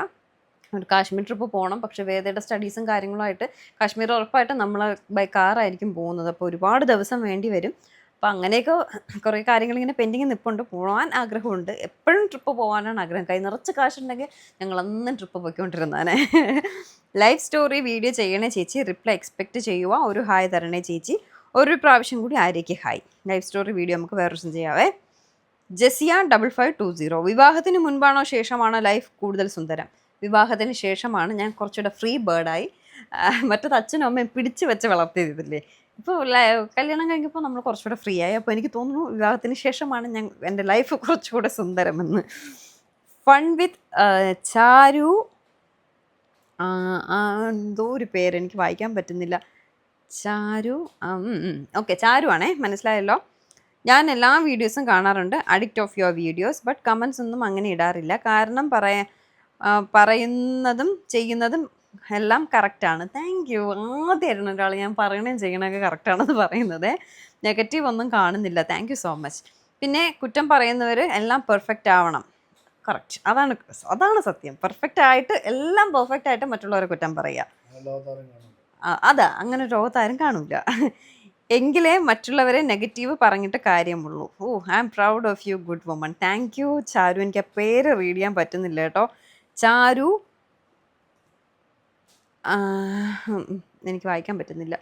ഒരു കാശ്മീർ ട്രിപ്പ് പോകണം. പക്ഷേ വേദയുടെ സ്റ്റഡീസും കാര്യങ്ങളുമായിട്ട് കാശ്മീർ ഉറപ്പായിട്ട് നമ്മൾ ബൈ കാറായിരിക്കും പോകുന്നത്. അപ്പോൾ ഒരുപാട് ദിവസം വേണ്ടി വരും. അപ്പോൾ അങ്ങനെയൊക്കെ കുറേ കാര്യങ്ങൾ ഇങ്ങനെ പെൻഡിങ് നിൽപ്പുണ്ട്. പോകാൻ ആഗ്രഹമുണ്ട്. എപ്പോഴും ട്രിപ്പ് പോകാനാണ് ആഗ്രഹം. കൈ നിറച്ച് കാശുണ്ടെങ്കിൽ ഞങ്ങളൊന്നും ട്രിപ്പ് പോയിക്കൊണ്ടിരുന്നാനെ. ലൈഫ് സ്റ്റോറി വീഡിയോ ചെയ്യണേ ചേച്ചി. റിപ്ലൈ എക്സ്പെക്റ്റ് ചെയ്യുക. ഒരു ഹായ് തരണേ ചേച്ചി. ഒരു പ്രാവശ്യം കൂടി ആര്യയ്ക്ക് ഹായ്. ലൈഫ് സ്റ്റോറി വീഡിയോ നമുക്ക് വേറെ ദിവസം ചെയ്യാവേ. ജെസിയ 5520. വിവാഹത്തിന് മുൻപാണോ ശേഷമാണോ ലൈഫ് കൂടുതൽ സുന്ദരം? വിവാഹത്തിന് ശേഷമാണ്. ഞാൻ കുറച്ചുകൂടെ ഫ്രീ ബേർഡായി. മറ്റത് അച്ഛനും അമ്മയും പിടിച്ച് വെച്ച് വളർത്തിയതില്ലേ. ഇപ്പോൾ കല്യാണം കഴിഞ്ഞപ്പോൾ നമ്മൾ കുറച്ചുകൂടെ ഫ്രീ ആയി. അപ്പോൾ എനിക്ക് തോന്നുന്നു വിവാഹത്തിന് ശേഷമാണ് എൻ്റെ ലൈഫ് കുറച്ചുകൂടെ സുന്ദരമെന്ന്. ഫൺ വിത്ത് ചാരു, എന്തോ ഒരു പേര് എനിക്ക് വായിക്കാൻ പറ്റുന്നില്ല. ചാരു, ഓക്കെ, ചാരു ആണേ, മനസ്സിലായല്ലോ. ഞാൻ എല്ലാ വീഡിയോസും കാണാറുണ്ട്. Addict of your videos. But comments ഒന്നും അങ്ങനെ ഇടാറില്ല. കാരണം പറയുന്നതും ചെയ്യുന്നതും എല്ലാം കറക്റ്റാണ്. Thank you. ആദ്യമായിരുന്നു ഒരാൾ ഞാൻ പറയണേം ചെയ്യണമൊക്കെ കറക്റ്റാണെന്ന് പറയുന്നത്. നെഗറ്റീവ് ഒന്നും കാണുന്നില്ല. Thank you so much. പിന്നെ കുറ്റം പറയുന്നവർ എല്ലാം പെർഫെക്റ്റ് ആവണം. കറക്റ്റ്, അതാണ് സത്യം. പെർഫെക്റ്റ് ആയിട്ട് എല്ലാം പെർഫെക്റ്റ് ആയിട്ട് മറ്റുള്ളവരെ കുറ്റം പറയുക. അതാ, അങ്ങനെ ലോകത്താരും കാണൂല. എങ്കിലേ മറ്റുള്ളവരെ നെഗറ്റീവ് പറഞ്ഞിട്ട് കാര്യമുള്ളൂ. I am proud of you good woman. Thank you Charu. എനിക്ക് ആ പേര് റീഡ് ചെയ്യാൻ പറ്റുന്നില്ല കേട്ടോ. ചാരു, എനിക്ക് വായിക്കാൻ പറ്റുന്നില്ല.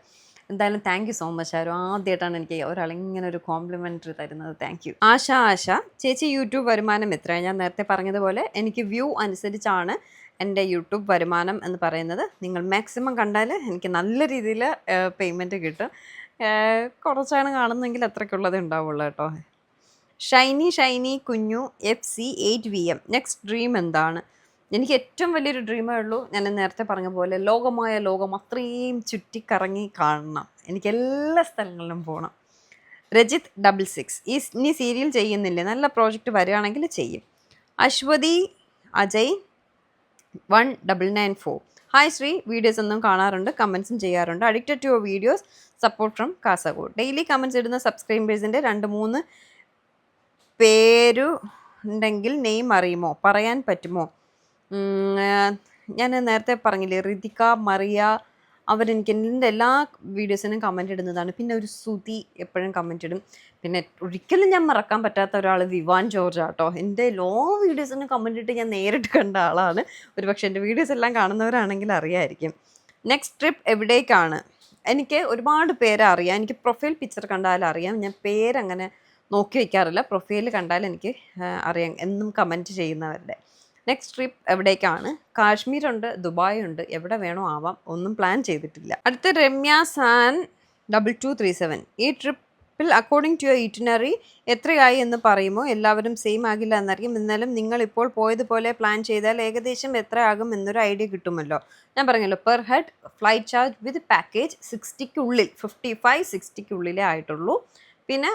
എന്തായാലും താങ്ക് യു സോ മച്ച് ചാരു. ആദ്യമായിട്ടാണ് എനിക്ക് ഒരാളിങ്ങനെ ഒരു കോംപ്ലിമെൻ്ററി തരുന്നത്. Thank you. ആശ ചേച്ചി, യൂട്യൂബ് വരുമാനം എത്രയാണ്? ഞാൻ നേരത്തെ പറഞ്ഞതുപോലെ എനിക്ക് വ്യൂ അനുസരിച്ചാണ് എൻ്റെ യൂട്യൂബ് വരുമാനം എന്ന് പറയുന്നത്. നിങ്ങൾ മാക്സിമം കണ്ടാൽ എനിക്ക് നല്ല രീതിയിൽ പേയ്മെൻറ്റ് കിട്ടും. കുറച്ചാണ് കാണുന്നെങ്കിൽ അത്രയ്ക്കുള്ളത് ഉണ്ടാവുള്ളൂ കേട്ടോ. ഷൈനി കുഞ്ഞു FC 8VM. നെക്സ്റ്റ് ഡ്രീം എന്താണ്? എനിക്ക് ഏറ്റവും വലിയൊരു ഡ്രീമേ ഉള്ളൂ. ഞാൻ നേരത്തെ പറഞ്ഞ പോലെ ലോകം അത്രയും ചുറ്റിക്കറങ്ങി കാണണം. എനിക്ക് എല്ലാ സ്ഥലങ്ങളിലും പോകണം. രജിത്ത് 66. ഇനി സീരിയൽ ചെയ്യുന്നില്ലേ? നല്ല പ്രോജക്റ്റ് വരികയാണെങ്കിൽ ചെയ്യും. അശ്വതി അജയ് 1994. ഹായ് ശ്രീ, വീഡിയോസ് ഒന്നും കാണാറുണ്ട്, കമൻസും ചെയ്യാറുണ്ട്. Addicted to your videos, support from Kasaragod. Daily comments ഇടുന്ന സബ്സ്ക്രൈബേഴ്സിൻ്റെ 2-3 പേരു ഉണ്ടെങ്കിൽ നെയിം അറിയുമോ, പറയാൻ പറ്റുമോ? ഞാൻ നേരത്തെ പറഞ്ഞില്ലേ, ഋതിക, മറിയ, അവരെനിക്ക് എൻ്റെ എല്ലാ വീഡിയോസിനും കമൻറ്റ് ഇടുന്നതാണ്. പിന്നെ ഒരു സുതി എപ്പോഴും കമൻറ്റ് ഇടും. പിന്നെ ഒരിക്കലും ഞാൻ മറക്കാൻ പറ്റാത്ത ഒരാൾ വിവാൻ ജോർജ് ആട്ടോ. എൻ്റെ എല്ലാ വീഡിയോസിനും കമൻറ്റ് ഇട്ട് ഞാൻ നേരിട്ട് കണ്ട ആളാണ്. ഒരു പക്ഷേ എൻ്റെ വീഡിയോസ് എല്ലാം കാണുന്നവരാണെങ്കിൽ അറിയായിരിക്കും. നെക്സ്റ്റ് ട്രിപ്പ് എവിടേക്കാണ്? എനിക്ക് ഒരുപാട് പേരെ അറിയാം. എനിക്ക് പ്രൊഫൈൽ പിക്ചർ കണ്ടാൽ അറിയാം. ഞാൻ പേരങ്ങനെ നോക്കി വയ്ക്കാറില്ല. പ്രൊഫൈൽ കണ്ടാൽ എനിക്ക് അറിയാം, എന്നും കമൻറ്റ് ചെയ്യുന്നവരുടെ. നെക്സ്റ്റ് ട്രിപ്പ് എവിടേക്കാണ്? കാശ്മീർ ഉണ്ട്, ദുബായ് ഉണ്ട്, എവിടെ വേണോ ആവാം, ഒന്നും പ്ലാൻ ചെയ്തിട്ടില്ല. അടുത്ത രമ്യ സാൻ 2237. ഈ ട്രിപ്പിൽ അക്കോർഡിംഗ് ടു യുവർ ഇറ്റിനറി എത്രയായി എന്ന് പറയുമോ? എല്ലാവരും സെയിം ആകില്ല എന്നറിയും. എന്നാലും നിങ്ങൾ ഇപ്പോൾ പോയതുപോലെ പ്ലാൻ ചെയ്താൽ ഏകദേശം എത്ര ആകും എന്നൊരു ഐഡിയ കിട്ടുമല്ലോ. ഞാൻ പറഞ്ഞല്ലോ, per head flight charge with package 60-ക്കുള്ളിൽ, 55-60-ക്കുള്ളിലേ ആയിട്ടുള്ളൂ. പിന്നെ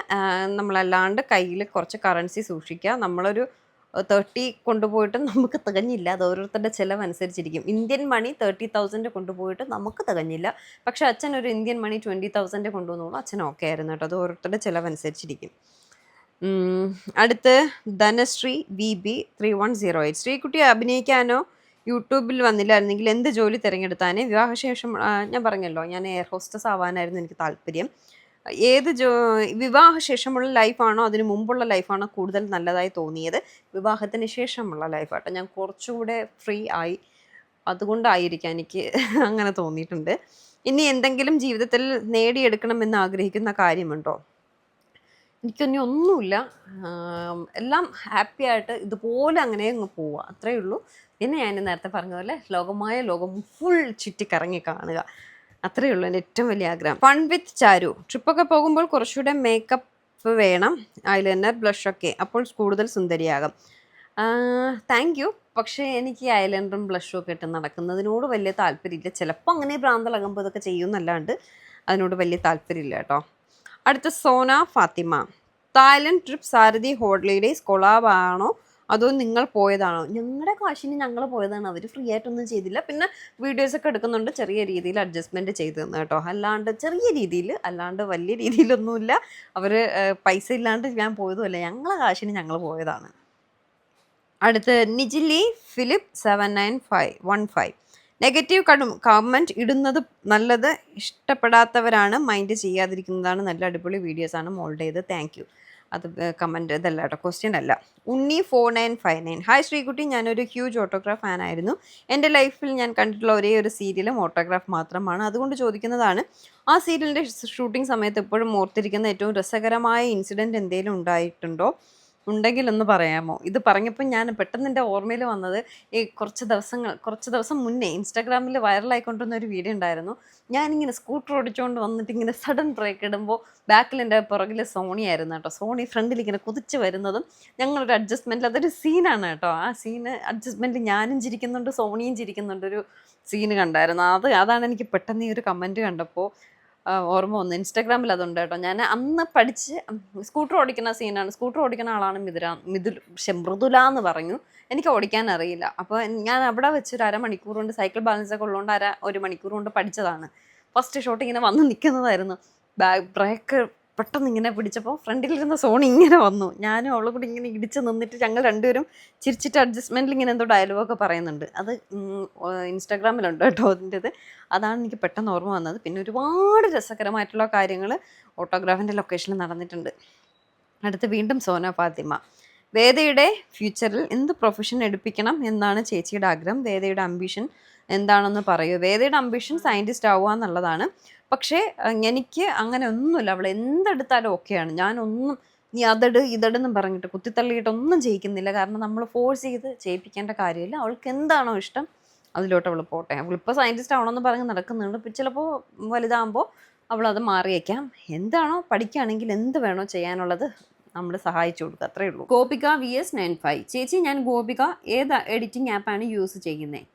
നമ്മളല്ലാണ്ട് കയ്യിൽ കുറച്ച് കറൻസി സൂക്ഷിക്കുക. നമ്മളൊരു 30 കൊണ്ടുപോയിട്ട് നമുക്ക് തികഞ്ഞില്ല. അത് ഓരോരുത്തരുടെ ചിലവനുസരിച്ചിരിക്കും. ഇന്ത്യൻ മണി 30,000 കൊണ്ടുപോയിട്ട് നമുക്ക് തികഞ്ഞില്ല. പക്ഷേ അച്ഛൻ ഒരു ഇന്ത്യൻ മണി 20,000 കൊണ്ടുവന്നോളൂ, അച്ഛൻ ഓക്കെ ആയിരുന്നു കേട്ടോ. അത് ഓരോരുത്തരുടെ ചിലവനുസരിച്ചിരിക്കും. അടുത്ത് ധനശ്രീ VB 3108. ശ്രീകുട്ടി അഭിനയിക്കാനോ യൂട്യൂബിൽ വന്നില്ലായിരുന്നെങ്കിൽ എന്ത് ജോലി തിരഞ്ഞെടുത്താനേ? വിവാഹശേഷം ഞാൻ പറഞ്ഞല്ലോ, ഞാൻ എയർ ഹോസ്റ്റസ് ആവാനായിരുന്നു എനിക്ക് താല്പര്യം. ഏത് വിവാഹശേഷമുള്ള ലൈഫാണോ അതിന് മുമ്പുള്ള ലൈഫാണോ കൂടുതൽ നല്ലതായി തോന്നിയത്? വിവാഹത്തിന് ശേഷമുള്ള ലൈഫാട്ടോ. ഞാൻ കുറച്ചുകൂടെ ഫ്രീ ആയി, അതുകൊണ്ടായിരിക്കാം എനിക്ക് അങ്ങനെ തോന്നിയിട്ടുണ്ട്. ഇനി എന്തെങ്കിലും ജീവിതത്തിൽ നേടിയെടുക്കണമെന്ന് ആഗ്രഹിക്കുന്ന കാര്യമുണ്ടോ? എനിക്കൊന്നും ഒന്നുമില്ല. എല്ലാം ഹാപ്പി ആയിട്ട് ഇതുപോലെ അങ്ങനെ അങ്ങ് പോവുക, അത്രയേ ഉള്ളൂ. പിന്നെ ഞാൻ നേരത്തെ പറഞ്ഞ പോലെ ലോകം ഫുൾ ചുറ്റിക്കറങ്ങി കാണുക, അത്രയേ ഉള്ളൂ എൻ്റെ ഏറ്റവും വലിയ ആഗ്രഹം. ഫൺ വിത്ത് ചാരു. ട്രിപ്പൊക്കെ പോകുമ്പോൾ കുറച്ചുകൂടെ മേക്കപ്പ് വേണം, ഐലൈനർ, ബ്ലഷൊക്കെ, അപ്പോൾ കൂടുതൽ സുന്ദരിയാകും. Thank you. പക്ഷേ എനിക്ക് ഐലൈനറും ബ്ലഷും ഒക്കെ ഇട്ട് നടക്കുന്നതിനോട് വലിയ താല്പര്യമില്ല. ചിലപ്പോൾ അങ്ങനെ ഭ്രാന്തളകുമ്പോൾ ഇതൊക്കെ ചെയ്യുമെന്നല്ലാണ്ട് അതിനോട് വലിയ താല്പര്യമില്ല കേട്ടോ. അടുത്ത സോന ഫാത്തിമ. തായ്ലൻഡ് ട്രിപ്പ് സാരഥി ഹോളിഡേയ്സ് കൊളാബാണോ അതോ നിങ്ങൾ പോയതാണോ? ഞങ്ങളുടെ കാശിന് ഞങ്ങൾ പോയതാണ്, അവർ ഫ്രീ ആയിട്ടൊന്നും ചെയ്തില്ല. പിന്നെ വീഡിയോസൊക്കെ എടുക്കുന്നുണ്ട്, ചെറിയ രീതിയിൽ അഡ്ജസ്റ്റ്മെൻറ്റ് ചെയ്ത് തന്നു കേട്ടോ. അല്ലാണ്ട് ചെറിയ രീതിയിൽ, അല്ലാണ്ട് വലിയ രീതിയിലൊന്നുമില്ല. അവർ പൈസ ഇല്ലാണ്ട് ഞാൻ പോയതുമല്ല, ഞങ്ങളെ കാശിന് ഞങ്ങൾ പോയതാണ്. അടുത്ത് നിജിലി ഫിലിപ്പ് 7915. നെഗറ്റീവ് കമൻറ്റ് ഇടുന്നത് നല്ലത്, ഇഷ്ടപ്പെടാത്തവരാണ്, മൈൻഡ് ചെയ്യാതിരിക്കുന്നതാണ്. നല്ല അടിപൊളി വീഡിയോസാണ് മോൾഡ് ചെയ്ത്, താങ്ക് യു. അത് കമൻറ്റ് ഇതല്ല കേട്ടോ, ക്വസ്റ്റ്യൻ അല്ല. ഉണ്ണി 4959. ഹായ് ശ്രീകുട്ടി, ഞാനൊരു ഹ്യൂജ് ഓട്ടോഗ്രാഫ് ഫാനായിരുന്നു. എൻ്റെ ലൈഫിൽ ഞാൻ കണ്ടിട്ടുള്ള ഒരേ ഒരു സീരിയലും ഓട്ടോഗ്രാഫ് മാത്രമാണ്, അതുകൊണ്ട് ചോദിക്കുന്നതാണ്. ആ സീരിയലിൻ്റെ ഷൂട്ടിംഗ് സമയത്ത് എപ്പോഴും ഓർത്തിരിക്കുന്ന ഏറ്റവും രസകരമായ ഇൻസിഡൻറ്റ് എന്തെങ്കിലും ഉണ്ടായിട്ടുണ്ടോ? ഉണ്ടെങ്കിൽ ഒന്ന് പറയാമോ? ഇത് പറഞ്ഞപ്പോൾ ഞാൻ പെട്ടെന്ന് എൻ്റെ ഓർമ്മയിൽ വന്നത്, ഈ കുറച്ച് ദിവസം മുന്നേ ഇൻസ്റ്റാഗ്രാമിൽ വൈറലായിക്കൊണ്ടിരുന്ന ഒരു വീഡിയോ ഉണ്ടായിരുന്നു. ഞാനിങ്ങനെ സ്കൂട്ടർ ഓടിച്ചുകൊണ്ട് വന്നിട്ട് ഇങ്ങനെ സഡൻ ബ്രേക്ക് ഇടുമ്പോൾ ബാക്കിൽ എൻ്റെ പുറകിൽ സോണി ആയിരുന്നു കേട്ടോ. സോണി ഫ്രണ്ടിൽ ഇങ്ങനെ കുതിച്ച് വരുന്നതും ഞങ്ങളൊരു അഡ്ജസ്റ്റ്മെൻറ്റിൽ, അതൊരു സീനാണ് കേട്ടോ. ആ സീന് അഡ്ജസ്റ്റ്മെൻറ്റിൽ ഞാനും ചിരിക്കുന്നുണ്ട്, സോണിയും ചിരിക്കുന്നുണ്ട്, ഒരു സീന് കണ്ടായിരുന്നു. അതാണ് എനിക്ക് പെട്ടെന്ന് ഈ ഒരു കമൻറ്റ് കണ്ടപ്പോൾ ഓർമ്മ വന്നു. ഇൻസ്റ്റാഗ്രാമിൽ അതുണ്ട് കേട്ടോ. ഞാൻ അന്ന് പഠിച്ച് സ്കൂട്ടർ ഓടിക്കുന്ന സീനാണ്. സ്കൂട്ടർ ഓടിക്കുന്ന ആളാണ് മൃദുല എന്ന് പറഞ്ഞു. എനിക്ക് ഓടിക്കാൻ അറിയില്ല. അപ്പോൾ ഞാൻ അവിടെ വെച്ചൊരു അരമണിക്കൂർ കൊണ്ട്, സൈക്കിൾ ബാലൻസ് ഒക്കെ ഉള്ളതുകൊണ്ട് ഒരു മണിക്കൂർ കൊണ്ട് പഠിച്ചതാണ്. ഫസ്റ്റ് ഷോട്ട് ഇങ്ങനെ വന്ന് നിൽക്കുന്നതായിരുന്നു. ബ്രേക്ക് പെട്ടെന്ന് ഇങ്ങനെ പിടിച്ചപ്പോൾ ഫ്രണ്ടിലിരുന്ന സോണി ഇങ്ങനെ വന്നു. ഞാനും അവളും കൂടി ഇങ്ങനെ ഇടിച്ച് നിന്നിട്ട് ഞങ്ങൾ രണ്ടുപേരും ചിരിച്ചിട്ട് അഡ്ജസ്റ്റ്മെൻറ്റിൽ ഇങ്ങനെ എന്തോ ഡയലോഗൊക്കെ പറയുന്നുണ്ട്. അത് ഇൻസ്റ്റാഗ്രാമിലുണ്ട് കേട്ടോ അതിൻ്റെത്. അതാണ് എനിക്ക് പെട്ടെന്ന് ഓർമ്മ വന്നത്. പിന്നെ ഒരുപാട് രസകരമായിട്ടുള്ള കാര്യങ്ങൾ ഓട്ടോഗ്രാഫിൻ്റെ ലൊക്കേഷനിൽ നടന്നിട്ടുണ്ട്. അടുത്ത് വീണ്ടും സോന ഫാത്തിമ. വേദയുടെ ഫ്യൂച്ചറിൽ എന്ത് പ്രൊഫഷൻ എടുപ്പിക്കണം എന്നാണ് ചേച്ചിയുടെ ആഗ്രഹം? വേദയുടെ അംബിഷൻ എന്താണെന്ന് പറയൂ. വേദയുടെ അംബിഷൻ സയൻറ്റിസ്റ്റ് ആവുക എന്നുള്ളതാണ്. പക്ഷേ എനിക്ക് അങ്ങനെ ഒന്നുമില്ല. അവൾ എന്തെടുത്താലും ഓക്കെയാണ്. ഞാനൊന്നും നീ ഇതെടുന്നും പറഞ്ഞിട്ട് കുത്തിത്തള്ളിയിട്ടൊന്നും ചെയ്യിക്കുന്നില്ല. കാരണം നമ്മൾ ഫോഴ്സ് ചെയ്ത് ചെയ്യിപ്പിക്കേണ്ട കാര്യമില്ല. അവൾക്ക് എന്താണോ ഇഷ്ടം അതിലോട്ട് അവൾ പോട്ടെ. അവളിപ്പോൾ സയൻറ്റിസ്റ്റ് ആവണമെന്ന് പറഞ്ഞ് നടക്കുന്നുണ്ട്. ഇപ്പം ചിലപ്പോൾ വലുതാകുമ്പോൾ അവളത് മാറിയേക്കാം. എന്താണോ പഠിക്കുകയാണെങ്കിൽ എന്ത് വേണോ ചെയ്യാനുള്ളത് നമ്മൾ സഹായിച്ചു കൊടുക്കുക, അത്രയേ ഉള്ളൂ. ഗോപിക VS95. ചേച്ചി, ഞാൻ ഗോപിക. ഏത് എഡിറ്റിംഗ് ആപ്പാണ് യൂസ് ചെയ്യുന്നത്?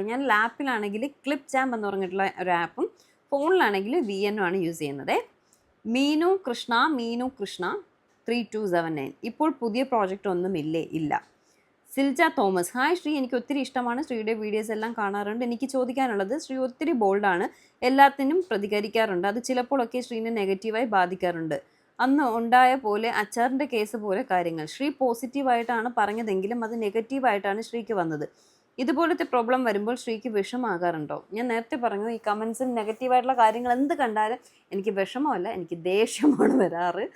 ഞാൻ ലാപ്പിലാണെങ്കിൽ ക്ലിപ്പ് ജാം എന്ന് പറഞ്ഞിട്ടുള്ള ഒരു ആപ്പും ഫോണിലാണെങ്കിൽ VN ആണ് യൂസ് ചെയ്യുന്നത്. മീനു കൃഷ്ണ 3279. ഇപ്പോൾ പുതിയ പ്രോജക്റ്റ് ഒന്നും ഇല്ല. സിൽജ തോമസ്, ഹായ് ശ്രീ, എനിക്ക് ഒത്തിരി ഇഷ്ടമാണ് ശ്രീയുടെ വീഡിയോസ് എല്ലാം കാണാറുണ്ട്. എനിക്ക് ചോദിക്കാനുള്ളത്, ശ്രീ ഒത്തിരി ബോൾഡാണ്, എല്ലാത്തിനും പ്രതികരിക്കാറുണ്ട്, അത് ചിലപ്പോഴൊക്കെ ശ്രീനെ നെഗറ്റീവായി ബാധിക്കാറുണ്ട്. അന്ന് ഉണ്ടായ പോലെ അച്ചാറിൻ്റെ കേസ് പോലെ കാര്യങ്ങൾ ശ്രീ പോസിറ്റീവായിട്ടാണ് പറഞ്ഞതെങ്കിലും അത് നെഗറ്റീവായിട്ടാണ് ശ്രീക്ക് വന്നത്. ഇതുപോലത്തെ പ്രോബ്ലം വരുമ്പോൾ ശ്രീക്ക് വിഷമാകാറുണ്ടോ? ഞാൻ നേരത്തെ പറഞ്ഞു, ഈ കമൻസിൽ നെഗറ്റീവായിട്ടുള്ള കാര്യങ്ങൾ എന്ത് കണ്ടാലും എനിക്ക് വിഷമമല്ല, എനിക്ക് ദേഷ്യമാണ് വരാറ്.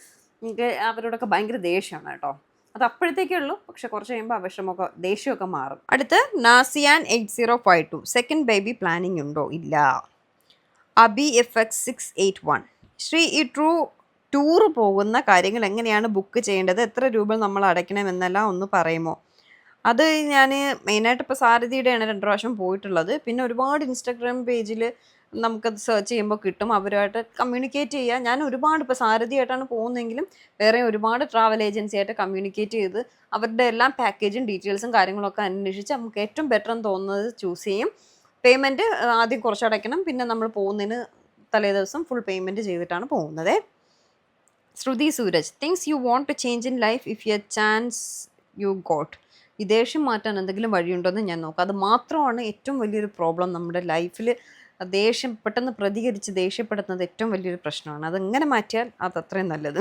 എനിക്ക് അവരോടൊക്കെ ഭയങ്കര ദേഷ്യമാണ് കേട്ടോ. അത് അപ്പോഴത്തേക്കേ ഉള്ളൂ, പക്ഷെ കുറച്ച് കഴിയുമ്പോൾ ആ വിഷമമൊക്കെ ദേഷ്യമൊക്കെ മാറും. അടുത്ത് നാസിയാൻ 8052, സെക്കൻഡ് ബേബി പ്ലാനിങ് ഉണ്ടോ? ഇല്ല. അബി FX681, ശ്രീ ഈ ടൂർ പോകുന്ന കാര്യങ്ങൾ എങ്ങനെയാണ് ബുക്ക് ചെയ്യേണ്ടത്, എത്ര രൂപ നമ്മൾ അടയ്ക്കണമെന്നെല്ലാം ഒന്ന് പറയുമോ? അത് ഞാൻ മെയിനായിട്ട് ഇപ്പോൾ സാരഥിയുടെയാണ് 2 പ്രാവശ്യം പോയിട്ടുള്ളത്. പിന്നെ ഒരുപാട് ഇൻസ്റ്റാഗ്രാം പേജിൽ നമുക്കത് സെർച്ച് ചെയ്യുമ്പോൾ കിട്ടും, അവരുമായിട്ട് കമ്മ്യൂണിക്കേറ്റ് ചെയ്യുക. ഞാൻ ഒരുപാട് ഇപ്പോൾ സാരഥിയായിട്ടാണ് പോകുന്നതെങ്കിലും വേറെ ഒരുപാട് ട്രാവൽ ഏജൻസി ആയിട്ട് കമ്മ്യൂണിക്കേറ്റ് ചെയ്ത് അവരുടെ എല്ലാം പാക്കേജും ഡീറ്റെയിൽസും കാര്യങ്ങളൊക്കെ അന്വേഷിച്ച് നമുക്ക് ഏറ്റവും ബെറ്റർ എന്ന് തോന്നുന്നത് ചൂസ് ചെയ്യും. പേയ്മെൻറ്റ് ആദ്യം കുറച്ച് അടയ്ക്കണം, പിന്നെ നമ്മൾ പോകുന്നതിന് തലേ ദിവസം ഫുൾ പേയ്മെൻറ്റ് ചെയ്തിട്ടാണ് പോകുന്നത്. Shruti Sooraj, things you want to change in life if you chance you got. ഈ ദേഷ്യം മാറ്റാൻ എന്തെങ്കിലും വഴിയുണ്ടോ എന്ന് ഞാൻ നോക്കാം. അത് മാത്രമാണ് ഏറ്റവും വലിയൊരു പ്രോബ്ലം നമ്മുടെ ലൈഫിൽ. ദേഷ്യം പെട്ടെന്ന് പ്രതികരിച്ച് ദേഷ്യപ്പെടുന്നത് ഏറ്റവും വലിയൊരു പ്രശ്നമാണ്. അതെങ്ങനെ മാറ്റിയാൽ അത് അത്രയും നല്ലത്.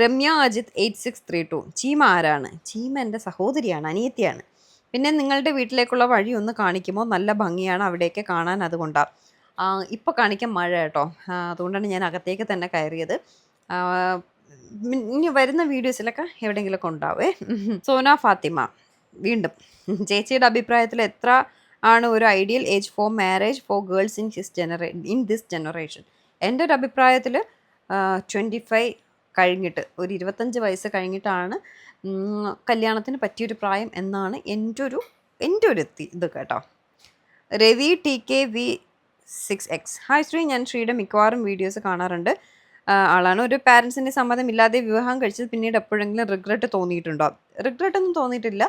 രമ്യ അജിത് 8632, ചീമ ആരാണ്? ചീമ എൻ്റെ സഹോദരിയാണ്, അനിയത്തിയാണ്. പിന്നെ നിങ്ങളുടെ വീട്ടിലേക്കുള്ള വഴി ഒന്ന് കാണിക്കുമോ? നല്ല ഭംഗിയാണ് അവിടേക്ക് കാണാൻ, അതുകൊണ്ടാണ്. ഇപ്പോൾ കാണിക്കാൻ മഴ കേട്ടോ, അതുകൊണ്ടാണ് ഞാൻ അകത്തേക്ക് തന്നെ കയറിയത്. ഇനി വരുന്ന വീഡിയോസിലൊക്കെ എവിടെയെങ്കിലുമൊക്കെ ഉണ്ടാവേ. സോന ഫാത്തിമ, വീണ്ടും ചേച്ചിയുടെ അഭിപ്രായത്തിൽ എത്ര ആണ് ഒരു ideal age for marriage for girls in this generation? എൻ്റെ ഒരു അഭിപ്രായത്തിൽ 25 കഴിഞ്ഞിട്ട്, ഒരു 25 വയസ്സ് കഴിഞ്ഞിട്ടാണ് കല്യാണത്തിന് പറ്റിയൊരു പ്രായം എന്നാണ് എൻ്റെ ഒരു ഇത് കേട്ടോ. രവി TKV6X, ഹായ് ശ്രീ, ഞാൻ ശ്രീയുടെ മിക്കവാറും വീഡിയോസ് കാണാറുണ്ട്. ആളാണ്. ഒരു പാരൻസിൻ്റെ സമ്മതം ഇല്ലാതെ വിവാഹം കഴിച്ചത് പിന്നീട് എപ്പോഴെങ്കിലും റിഗ്രറ്റ് തോന്നിയിട്ടുണ്ടോ? റിഗ്രറ്റൊന്നും തോന്നിയിട്ടില്ല.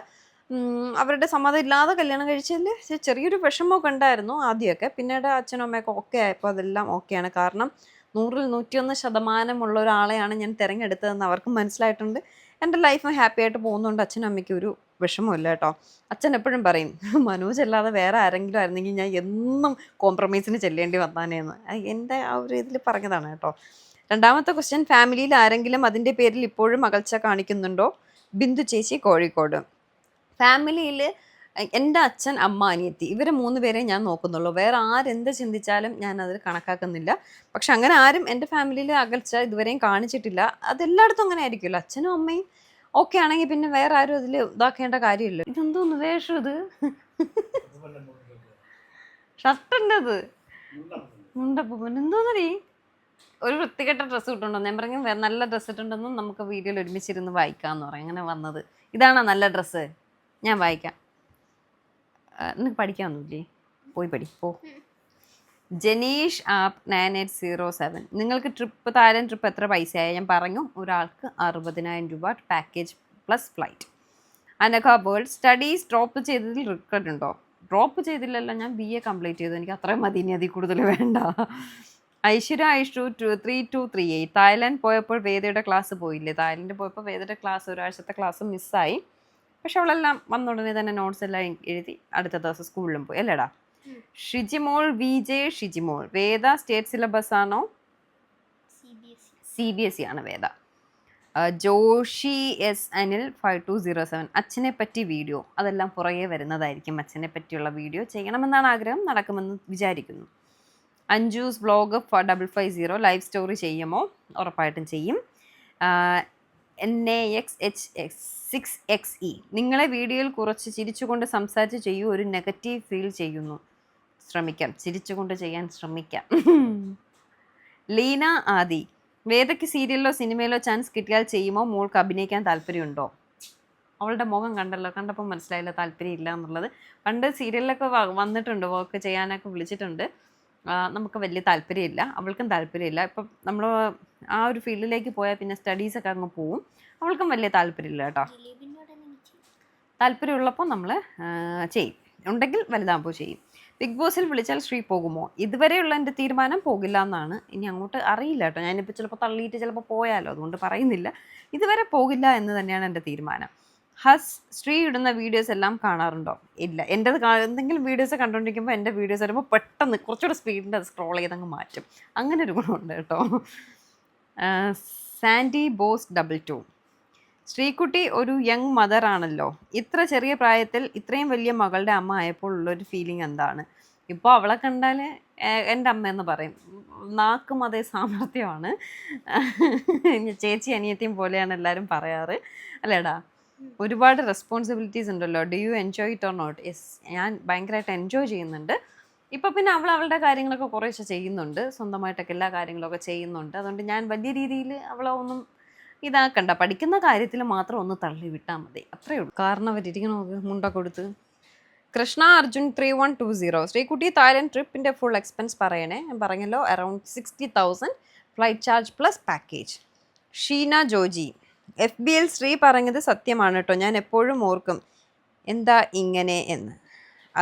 അവരുടെ സമ്മതം ഇല്ലാതെ കല്യാണം കഴിച്ചതിൽ ചെറിയൊരു വിഷമമൊക്കെ ഉണ്ടായിരുന്നു ആദ്യമൊക്കെ. പിന്നീട് അച്ഛനും അമ്മയൊക്കെ ഓക്കെ ആയപ്പോൾ അതെല്ലാം ഓക്കെയാണ്. കാരണം 100ൽ 101% ഒരാളെയാണ് ഞാൻ തിരഞ്ഞെടുത്തതെന്ന് അവർക്ക് മനസ്സിലായിട്ടുണ്ട്. എൻ്റെ ലൈഫ് ഹാപ്പി ആയിട്ട് പോകുന്നുണ്ട്. അച്ഛനും അമ്മയ്ക്കും ഒരു വിഷമമില്ല കേട്ടോ. അച്ഛൻ എപ്പോഴും പറയും, മനോജ് അല്ലാതെ വേറെ ആരെങ്കിലും ആയിരുന്നെങ്കിൽ ഞാൻ എന്നും കോംപ്രമൈസിന് ചെല്ലേണ്ടി വന്നാനേന്ന്. എൻ്റെ ആ ഒരു ഇതിൽ പറഞ്ഞതാണ് കേട്ടോ. രണ്ടാമത്തെ ക്വസ്റ്റ്യൻ, ഫാമിലിയിൽ ആരെങ്കിലും അതിൻ്റെ പേരിൽ ഇപ്പോഴും അകൽച്ച കാണിക്കുന്നുണ്ടോ? ബിന്ദു ചേച്ചി, കോഴിക്കോട്. ഫാമിലിയിൽ എൻ്റെ അച്ഛൻ, അമ്മ, അനിയത്തി, ഇവർ 3 പേരെ ഞാൻ നോക്കുന്നുള്ളൂ. വേറെ ആരെന്ത് ചിന്തിച്ചാലും ഞാൻ അതിൽ കണക്കാക്കുന്നില്ല. പക്ഷെ അങ്ങനെ ആരും എൻ്റെ ഫാമിലിയിൽ അകൽച്ച ഇതുവരെയും കാണിച്ചിട്ടില്ല. അതെല്ലായിടത്തും അങ്ങനെ ആയിരിക്കുമല്ലോ. അച്ഛനും അമ്മയും ഓക്കെ ആണെങ്കിൽ പിന്നെ വേറെ ആരും അതിൽ ഇതാക്കേണ്ട കാര്യമില്ല. ഇതെന്തോന്ന് വേഷം ഇത്? ഷർട്ടുണ്ട്, അത് മുണ്ടപ്പൂപ്പൻ എന്തോന്നടി, ഒരു വൃത്തികെട്ട ഡ്രസ്സ് ഇട്ടുണ്ടോ? ഞാൻ പറഞ്ഞു നല്ല ഡ്രസ്സ് ഇട്ടുണ്ടെന്നും നമുക്ക് വീഡിയോയിൽ ഒരുമിച്ചിരുന്ന് വായിക്കാമെന്ന് പറയും. അങ്ങനെ വന്നത് ഇതാണോ നല്ല ഡ്രസ്സ്? ഞാൻ വായിക്കാം. നിനക്ക് പഠിക്കാമൊന്നുമില്ലേ? പോയി പോ. ജനീഷ് ആപ്പ് 9807, നിങ്ങൾക്ക് തായ്ലൻഡ് ട്രിപ്പ് എത്ര പൈസയായി? ഞാൻ പറഞ്ഞു, ഒരാൾക്ക് 60,000 രൂപ package plus flight. Anagha world, studies drop ചെയ്തതിൽ റിഗ്രറ്റ് ഉണ്ടോ? ഡ്രോപ്പ് ചെയ്തില്ലല്ലോ, ഞാൻ BA കംപ്ലീറ്റ് ചെയ്തു, എനിക്ക് അത്രയും മതി, ഇനി അതിൽ കൂടുതൽ വേണ്ട. ഐശ്വര്യ 3238, തായ്ലാൻഡ് പോയപ്പോൾ വേദയുടെ ക്ലാസ് പോയില്ലേ? തായ്ലൻഡ് പോയപ്പോൾ വേദയുടെ ക്ലാസ്, ഒരാഴ്ചത്തെ ക്ലാസ് മിസ്സായി. പക്ഷെ അവളെല്ലാം വന്ന ഉടനെ തന്നെ നോട്ട്സ് എല്ലാം എഴുതി അടുത്ത ദിവസം സ്കൂളിലും പോയി, അല്ലേടാ? ഷിജിമോൾ VJ ഷിജിമോൾ, വേദ സ്റ്റേറ്റ് സിലബസ് ആണോ? CBSE ആണ് വേദ. ജോഷി എസ് അനിൽ 5207, അച്ഛനെ പറ്റി വീഡിയോ, അതെല്ലാം പുറകെ വരുന്നതായിരിക്കും. അച്ഛനെ പറ്റിയുള്ള വീഡിയോ ചെയ്യണമെന്നാണ് ആഗ്രഹം, നടക്കുമെന്ന് വിചാരിക്കുന്നു. അഞ്ജൂസ് വ്ളോഗ് 550, ലൈവ് സ്റ്റോറി ചെയ്യുമോ? ഉറപ്പായിട്ടും ചെയ്യും. NAXH6XE, നിങ്ങളെ വീഡിയോയിൽ കുറച്ച് ചിരിച്ചുകൊണ്ട് സംസാരിച്ച് ചെയ്യൂ, ഒരു നെഗറ്റീവ് ഫീൽ ചെയ്യുന്നു. ശ്രമിക്കാം, ചിരിച്ചുകൊണ്ട് ചെയ്യാൻ ശ്രമിക്കാം. ലീന ആദി, വേദയ്ക്ക് സീരിയലിലോ സിനിമയിലോ ചാൻസ് കിട്ടിയാൽ ചെയ്യുമോ? മോൾക്ക് അഭിനയിക്കാൻ താല്പര്യമുണ്ടോ? അവളുടെ മുഖം കണ്ടല്ലോ, കണ്ടപ്പോൾ മനസ്സിലായില്ല താല്പര്യം ഇല്ല എന്നുള്ളത്. പണ്ട് സീരിയലിലൊക്കെ വന്നിട്ടുണ്ട്, വർക്ക് ചെയ്യാനൊക്കെ വിളിച്ചിട്ടുണ്ട്. നമുക്ക് വലിയ താല്പര്യമില്ല, അവൾക്കും താല്പര്യമില്ല. ഇപ്പം നമ്മൾ ആ ഒരു ഫീൽഡിലേക്ക് പോയാൽ പിന്നെ സ്റ്റഡീസൊക്കെ അങ്ങ് പോവും. അവൾക്കും വലിയ താല്പര്യമില്ല കേട്ടോ. താല്പര്യമുള്ളപ്പോൾ നമ്മൾ ചെയ്യും, ഉണ്ടെങ്കിൽ വലുതാകുമ്പോൾ ചെയ്യും. ബിഗ് ബോസിൽ വിളിച്ചാൽ ശ്രീ പോകുമോ? ഇതുവരെയുള്ള എൻ്റെ തീരുമാനം പോകില്ല എന്നാണ്. ഇനി അങ്ങോട്ട് അറിയില്ല കേട്ടോ, ഞാനിപ്പോൾ ചിലപ്പോൾ തള്ളിയിട്ട് ചിലപ്പോൾ പോയാലോ, അതുകൊണ്ട് പറയുന്നില്ല. ഇതുവരെ പോകില്ല എന്ന് തന്നെയാണ് എൻ്റെ തീരുമാനം. ഹസ് ശ്രീ ഇടുന്ന വീഡിയോസ് എല്ലാം കാണാറുണ്ടോ? ഇല്ല. എൻ്റെത് എന്തെങ്കിലും വീഡിയോസ് കണ്ടുകൊണ്ടിരിക്കുമ്പോൾ എൻ്റെ വീഡിയോസ് വരുമ്പോൾ പെട്ടെന്ന് കുറച്ചുകൂടെ സ്പീഡിൽ അത് സ്ക്രോൾ ചെയ്തങ്ങ് മാറ്റും. അങ്ങനെ ഒരു ഗുണമുണ്ട് കേട്ടോ. സാൻഡി ബോസ് 22 ശ്രീകുട്ടി ഒരു യങ് മദർ ആണല്ലോ. ഇത്ര ചെറിയ പ്രായത്തിൽ ഇത്രയും വലിയ മകളുടെ അമ്മ ആയപ്പോൾ ഉള്ളൊരു ഫീലിംഗ് എന്താണ്? ഇപ്പോൾ അവളെ കണ്ടാൽ എൻ്റെ അമ്മയെന്ന് പറയും. നാക്കും അതേ സാമർത്ഥ്യമാണ്. ചേച്ചി അനിയത്തിയും പോലെയാണ് എല്ലാവരും പറയാറ് അല്ലേടാ. ഒരുപാട് റെസ്പോൺസിബിലിറ്റീസ് ഉണ്ടല്ലോ. Do you enjoy it or not? Yes, ഞാൻ ഭയങ്കരമായിട്ട് എൻജോയ് ചെയ്യുന്നുണ്ട്. ഇപ്പം പിന്നെ അവളുടെ കാര്യങ്ങളൊക്കെ കുറേശ്ശെ ചെയ്യുന്നുണ്ട്, സ്വന്തമായിട്ടൊക്കെ എല്ലാ കാര്യങ്ങളൊക്കെ ചെയ്യുന്നുണ്ട്. അതുകൊണ്ട് ഞാൻ വലിയ രീതിയിൽ അവളെ ഒന്നും ഇതാക്കണ്ട. പഠിക്കുന്ന കാര്യത്തിൽ മാത്രം ഒന്ന് തള്ളി വിട്ടാൽ മതി, അത്രയേ ഉള്ളൂ. കാരണം അവരിയ്ക്കണോ മുണ്ട കൊടുത്ത്. കൃഷ്ണ അർജുൻ 3120 ശ്രീകുട്ടി തായ്ലൻഡ് ട്രിപ്പിൻ്റെ ഫുൾ എക്സ്പെൻസ് പറയണേ. ഞാൻ പറഞ്ഞല്ലോ around 60,000 flight charge plus package. Sheena Joji FBL Sree പറഞ്ഞത് സത്യമാണ് കേട്ടോ. ഞാൻ എപ്പോഴും ഓർക്കും എന്താ ഇങ്ങനെ എന്ന്.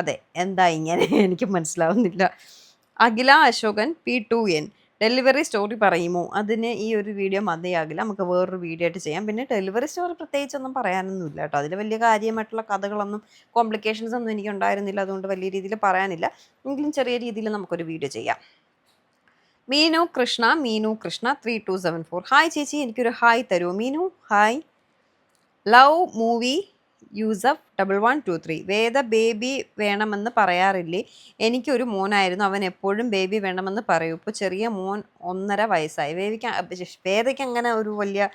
അതെ, എന്താ ഇങ്ങനെ എനിക്ക് മനസ്സിലാവുന്നില്ല. അഖില അശോകൻ P2N ഡെലിവറി സ്റ്റോറി പറയുമോ? അതിന് ഈ ഒരു വീഡിയോ മതിയാകില്ല, നമുക്ക് വേറൊരു വീഡിയോ ആയിട്ട് ചെയ്യാം. പിന്നെ ഡെലിവറി സ്റ്റോറി പ്രത്യേകിച്ചൊന്നും പറയാനൊന്നുമില്ല കേട്ടോ. അതിൽ വലിയ കാര്യമായിട്ടുള്ള കഥകളൊന്നും കോംപ്ലിക്കേഷൻസ് ഒന്നും എനിക്ക് ഉണ്ടായിരുന്നില്ല, അതുകൊണ്ട് വലിയ രീതിയിൽ പറയാനില്ല. എങ്കിലും ചെറിയ രീതിയിൽ നമുക്കൊരു വീഡിയോ ചെയ്യാം. മീനു കൃഷ്ണ 3274 ഹായ് ചേച്ചി, എനിക്കൊരു ഹായ് തരൂ. Meenu hi. Love movie Yusuf 1123 Veda baby വേണമെന്ന് പറയാറില്ലേ? എനിക്കൊരു മോനായിരുന്നു, അവൻ എപ്പോഴും ബേബി വേണമെന്ന് പറയൂ. ഇപ്പോൾ ചെറിയ മോൻ 1.5 വയസ്സായി. വേദയ്ക്ക് അങ്ങനെ ഒരു വലിയ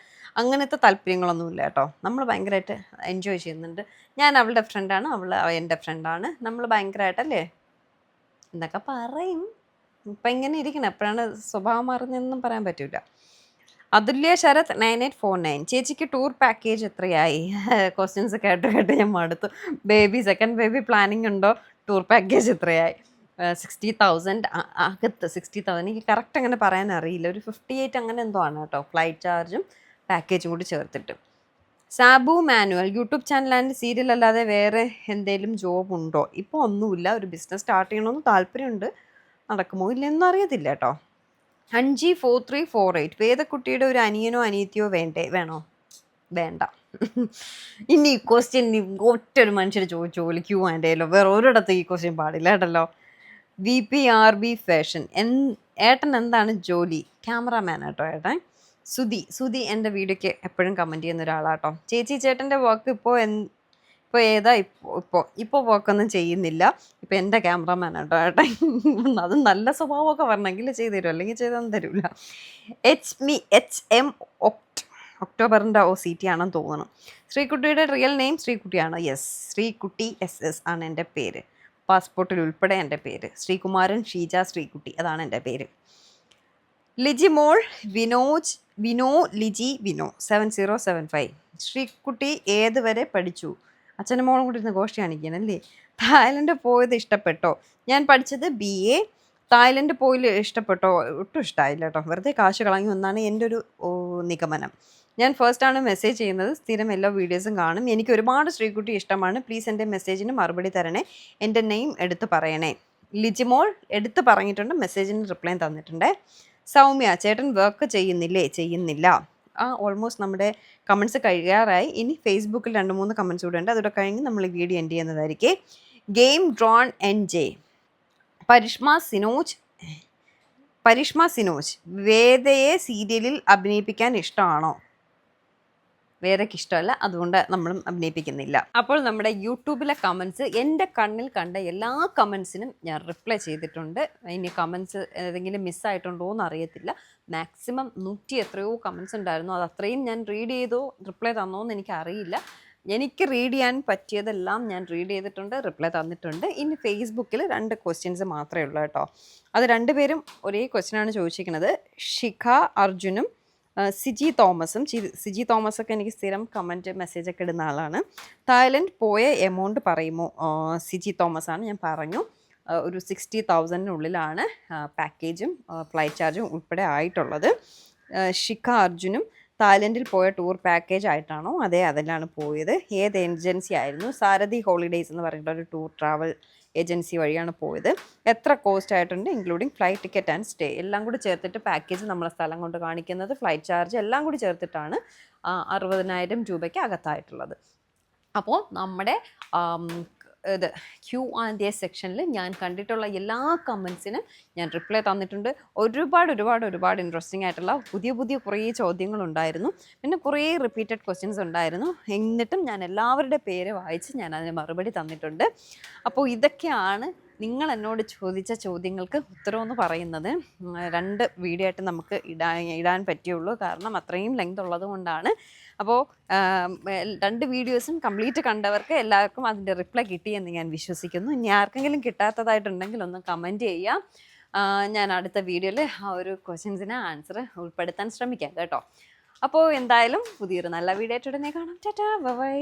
അങ്ങനത്തെ താല്പര്യങ്ങളൊന്നുമില്ല കേട്ടോ. നമ്മൾ ഭയങ്കരമായിട്ട് എൻജോയ് ചെയ്യുന്നുണ്ട്. ഞാൻ അവളുടെ ഫ്രണ്ടാണ്, അവൾ എൻ്റെ ഫ്രണ്ടാണ്. നമ്മൾ ഭയങ്കരമായിട്ടല്ലേ എന്നൊക്കെ പറയും. ഇപ്പം ഇങ്ങനെ ഇരിക്കണം, എപ്പോഴാണ് സ്വഭാവം മാറുന്നതെന്നും പറയാൻ പറ്റില്ല. അതുല്യ ശരത് 9849 ചേച്ചിക്ക് ടൂർ പാക്കേജ് എത്രയായി? ക്വസ്റ്റ്യൻസ് കേട്ട് ഞാൻ മടുത്തു. സെക്കൻഡ് ബേബി പ്ലാനിങ് ഉണ്ടോ? ടൂർ പാക്കേജ് എത്രയായി? 60,000 അകത്ത്. 60,000 എനിക്ക് കറക്റ്റ് അങ്ങനെ പറയാൻ അറിയില്ല. ഒരു 58 അങ്ങനെ എന്തോ ആണ് കേട്ടോ, ഫ്ലൈറ്റ് ചാർജും പാക്കേജും കൂടി ചേർത്തിട്ട്. Sabu Manuel YouTube channel and serial അല്ലാതെ വേറെ എന്തെങ്കിലും ജോബ് ഉണ്ടോ? ഇപ്പോൾ ഒന്നുമില്ല. ഒരു ബിസിനസ് സ്റ്റാർട്ട് ചെയ്യണമെന്ന് താല്പര്യമുണ്ട്, നടക്കുമോ ഇല്ലെന്നും അറിയത്തില്ല കേട്ടോ. 5G4348 വേദക്കുട്ടിയുടെ ഒരു അനിയനോ അനിയത്തിയോ വേണോ? വേണ്ട. ഇനി ഈ ക്വസ്റ്റ്യൻ ഒറ്റൊരു മനുഷ്യർ ചോദിച്ചു ക്യൂ ആൻഡേലോ, വേറെ ഒരിടത്ത് ഈ ക്വസ്റ്റ്യൻ പാടില്ല കേട്ടല്ലോ. VPRB ഫാഷൻ ഏട്ടൻ എന്താണ് ജോലി? ക്യാമറാമാൻ കേട്ടോ ഏട്ടൻ. സുധി എൻ്റെ വീഡിയോയ്ക്ക് എപ്പോഴും കമൻറ്റ് ചെയ്യുന്ന ഒരാളാട്ടോ. ചേട്ടൻ്റെ വർക്ക് ഇപ്പോൾ ഏതാ? ഇപ്പോൾ വർക്കൊന്നും ചെയ്യുന്നില്ല. ഇപ്പോൾ എൻ്റെ ക്യാമറാമാൻ കേട്ടോ ഏട്ടൻ. അത് നല്ല സ്വഭാവമൊക്കെ വരണമെങ്കിൽ ചെയ്തു തരും, അല്ലെങ്കിൽ ചെയ്തൊന്നും തരില്ല. HM ഒക്ടോബറിൻ്റെ OCT ആണെന്ന് തോന്നുന്നു. ശ്രീകുട്ടിയുടെ റിയൽ നെയിം ശ്രീകുട്ടിയാണ്. യെസ്, ശ്രീകുട്ടി SS ആണ് എൻ്റെ പേര്. പാസ്പോർട്ടിൽ ഉൾപ്പെടെ എൻ്റെ പേര് ശ്രീകുമാരൻ ഷീജ ശ്രീകുട്ടി, അതാണ് എൻ്റെ പേര്. ലിജിമോൾ വിനോ 7075 ശ്രീകുട്ടി ഏതുവരെ പഠിച്ചു? അച്ഛനും മോളും കൂടി ഇരുന്ന് ഗോഷ്ടി കാണിക്കാനല്ലേ. തായ്ലൻഡ് പോയത് ഇഷ്ടപ്പെട്ടോ? ഞാൻ പഠിച്ചത് BA. തായ്ലൻഡ് പോയി ഇഷ്ടപ്പെട്ടോ? ഒട്ടും ഇഷ്ടമായില്ല കേട്ടോ, വെറുതെ കാശ് കളഞ്ഞു എന്നാണ് എൻ്റെ ഒരു നിഗമനം. ഞാൻ ഫസ്റ്റാണ് മെസ്സേജ് ചെയ്യുന്നത്, സ്ഥിരം എല്ലാ വീഡിയോസും കാണും. എനിക്ക് ഒരുപാട് ശ്രീകുട്ടി ഇഷ്ടമാണ്. പ്ലീസ് എൻ്റെ മെസ്സേജിന് മറുപടി തരണേ, എൻ്റെ നെയിം എടുത്ത് പറയണേ. ലിജിമോൾ എടുത്ത് പറഞ്ഞിട്ടുണ്ട്, മെസ്സേജിന് റിപ്ലൈ തന്നിട്ടുണ്ട്. സൗമ്യ ചേട്ടൻ വർക്ക് ചെയ്യുന്നില്ല. ഓൾമോസ്റ്റ് നമ്മുടെ കമൻറ്റ്സ് കഴിയാറായി. ഇനി ഫേസ്ബുക്കിൽ 2-3 കമൻറ്റ്സ് കൂടെ ഉണ്ട്, അതോടെ കഴിഞ്ഞ് നമ്മൾ ഈ വീഡിയോ എൻഡ് ചെയ്യുന്നതായിരിക്കും. ഗെയിം ഡ്രോൺ NJ പരിഷ്മ സിനോജ് വേദയെ സീരിയലിൽ അഭിനയിപ്പിക്കാൻ ഇഷ്ടമാണോ? വേദയ്ക്ക് ഇഷ്ടമല്ല, അതുകൊണ്ട് നമ്മളും അഭിനയിപ്പിക്കുന്നില്ല. അപ്പോൾ നമ്മുടെ യൂട്യൂബിലെ കമൻറ്റ്സ്, എൻ്റെ കണ്ണിൽ കണ്ട എല്ലാ കമൻസിനും ഞാൻ റിപ്ലൈ ചെയ്തിട്ടുണ്ട്. ഇനി കമൻറ്റ്സ് ഏതെങ്കിലും മിസ്സായിട്ടുണ്ടോ എന്ന് അറിയത്തില്ല. മാക്സിമം 100 എത്രയോ കമൻറ്റ്സ് ഉണ്ടായിരുന്നു, അത് അത്രയും ഞാൻ റീഡ് ചെയ്തോ റിപ്ലൈ തന്നോ എന്ന് എനിക്കറിയില്ല. എനിക്ക് റീഡ് ചെയ്യാൻ പറ്റിയതെല്ലാം ഞാൻ റീഡ് ചെയ്തിട്ടുണ്ട്, റിപ്ലൈ തന്നിട്ടുണ്ട്. ഇനി ഫേസ്ബുക്കിൽ 2 ക്വസ്റ്റ്യൻസ് മാത്രമേ ഉള്ളൂ കേട്ടോ. അത് 2 പേരും ഒരേ ക്വസ്റ്റ്യനാണ് ചോദിച്ചിരിക്കുന്നത്. ശിഖ അർജുനും സിജി തോമസൊക്കെ എനിക്ക് സ്ഥിരം കമൻറ്റ് മെസ്സേജൊക്കെ ഇടുന്ന ആളാണ്. തായ്ലൻഡ് പോയ എമൗണ്ട് പറയുമോ? സിജി തോമസ് ആണ്, ഞാൻ പറഞ്ഞു. ഒരു 60,000-നുള്ളിലാണ് പാക്കേജും ഫ്ലൈറ്റ് ചാർജും ഉൾപ്പെടെ ആയിട്ടുള്ളത്. ശിഖ അർജുനും തായ്ലൻഡിൽ പോയ ടൂർ പാക്കേജ് ആയിട്ടാണോ? അതെ, അതിലാണ് പോയത്. ഏത് ഏജൻസി ആയിരുന്നു? സാരഥി ഹോളിഡേയ്സ് എന്ന് പറഞ്ഞിട്ട് ഒരു ടൂർ ട്രാവൽ ഏജൻസി വഴിയാണ് പോയത്. എത്ര കോസ്റ്റ് ആയിട്ടുണ്ട് including flight ticket and stay എല്ലാം കൂടി ചേർത്തിട്ട് പാക്കേജ് നമ്മളെ സ്ഥലം കൊണ്ട് കാണിക്കുന്നത്, ഫ്ലൈറ്റ് ചാർജ് എല്ലാം കൂടി ചേർത്തിട്ടാണ് 60,000 രൂപയ്ക്ക് അകത്തായിട്ടുള്ളത്. അപ്പോൾ നമ്മുടെ ഇത് Q&A സെക്ഷനിൽ ഞാൻ കണ്ടിട്ടുള്ള എല്ലാ കമൻസിനും ഞാൻ റിപ്ലൈ തന്നിട്ടുണ്ട്. ഒരുപാട് ഇൻട്രസ്റ്റിംഗ് ആയിട്ടുള്ള പുതിയ കുറേ ചോദ്യങ്ങളുണ്ടായിരുന്നു. പിന്നെ കുറേ റിപ്പീറ്റഡ് ക്വസ്റ്റ്യൻസ് ഉണ്ടായിരുന്നു. എന്നിട്ടും ഞാൻ എല്ലാവരുടെ പേര് വായിച്ച് ഞാൻ അതിന് മറുപടി തന്നിട്ടുണ്ട്. അപ്പോൾ ഇതൊക്കെയാണ് നിങ്ങൾ എന്നോട് ചോദിച്ച ചോദ്യങ്ങൾക്ക് ഉത്തരമെന്ന് പറയുന്നത്. 2 വീഡിയോ ആയിട്ട് നമുക്ക് ഇടാൻ പറ്റുള്ളൂ, കാരണം അത്രയും ലെങ്ത് ഉള്ളത് കൊണ്ടാണ്. അപ്പോൾ 2 വീഡിയോസും കംപ്ലീറ്റ് കണ്ടവർക്ക് എല്ലാവർക്കും അതിൻ്റെ റിപ്ലൈ കിട്ടിയെന്ന് ഞാൻ വിശ്വസിക്കുന്നു. ഇനി ആർക്കെങ്കിലും കിട്ടാത്തതായിട്ടുണ്ടെങ്കിൽ ഒന്ന് കമൻറ്റ് ചെയ്യാം. ഞാൻ അടുത്ത വീഡിയോയിൽ ആ ഒരു ക്വസ്റ്റ്യൻസിന് ആൻസർ ഉൾപ്പെടുത്താൻ ശ്രമിക്കാം കേട്ടോ. അപ്പോൾ എന്തായാലും പുതിയൊരു നല്ല വീഡിയോ ആയിട്ട് ഉടനെ കാണാം. ടാറ്റാ, ബൈ.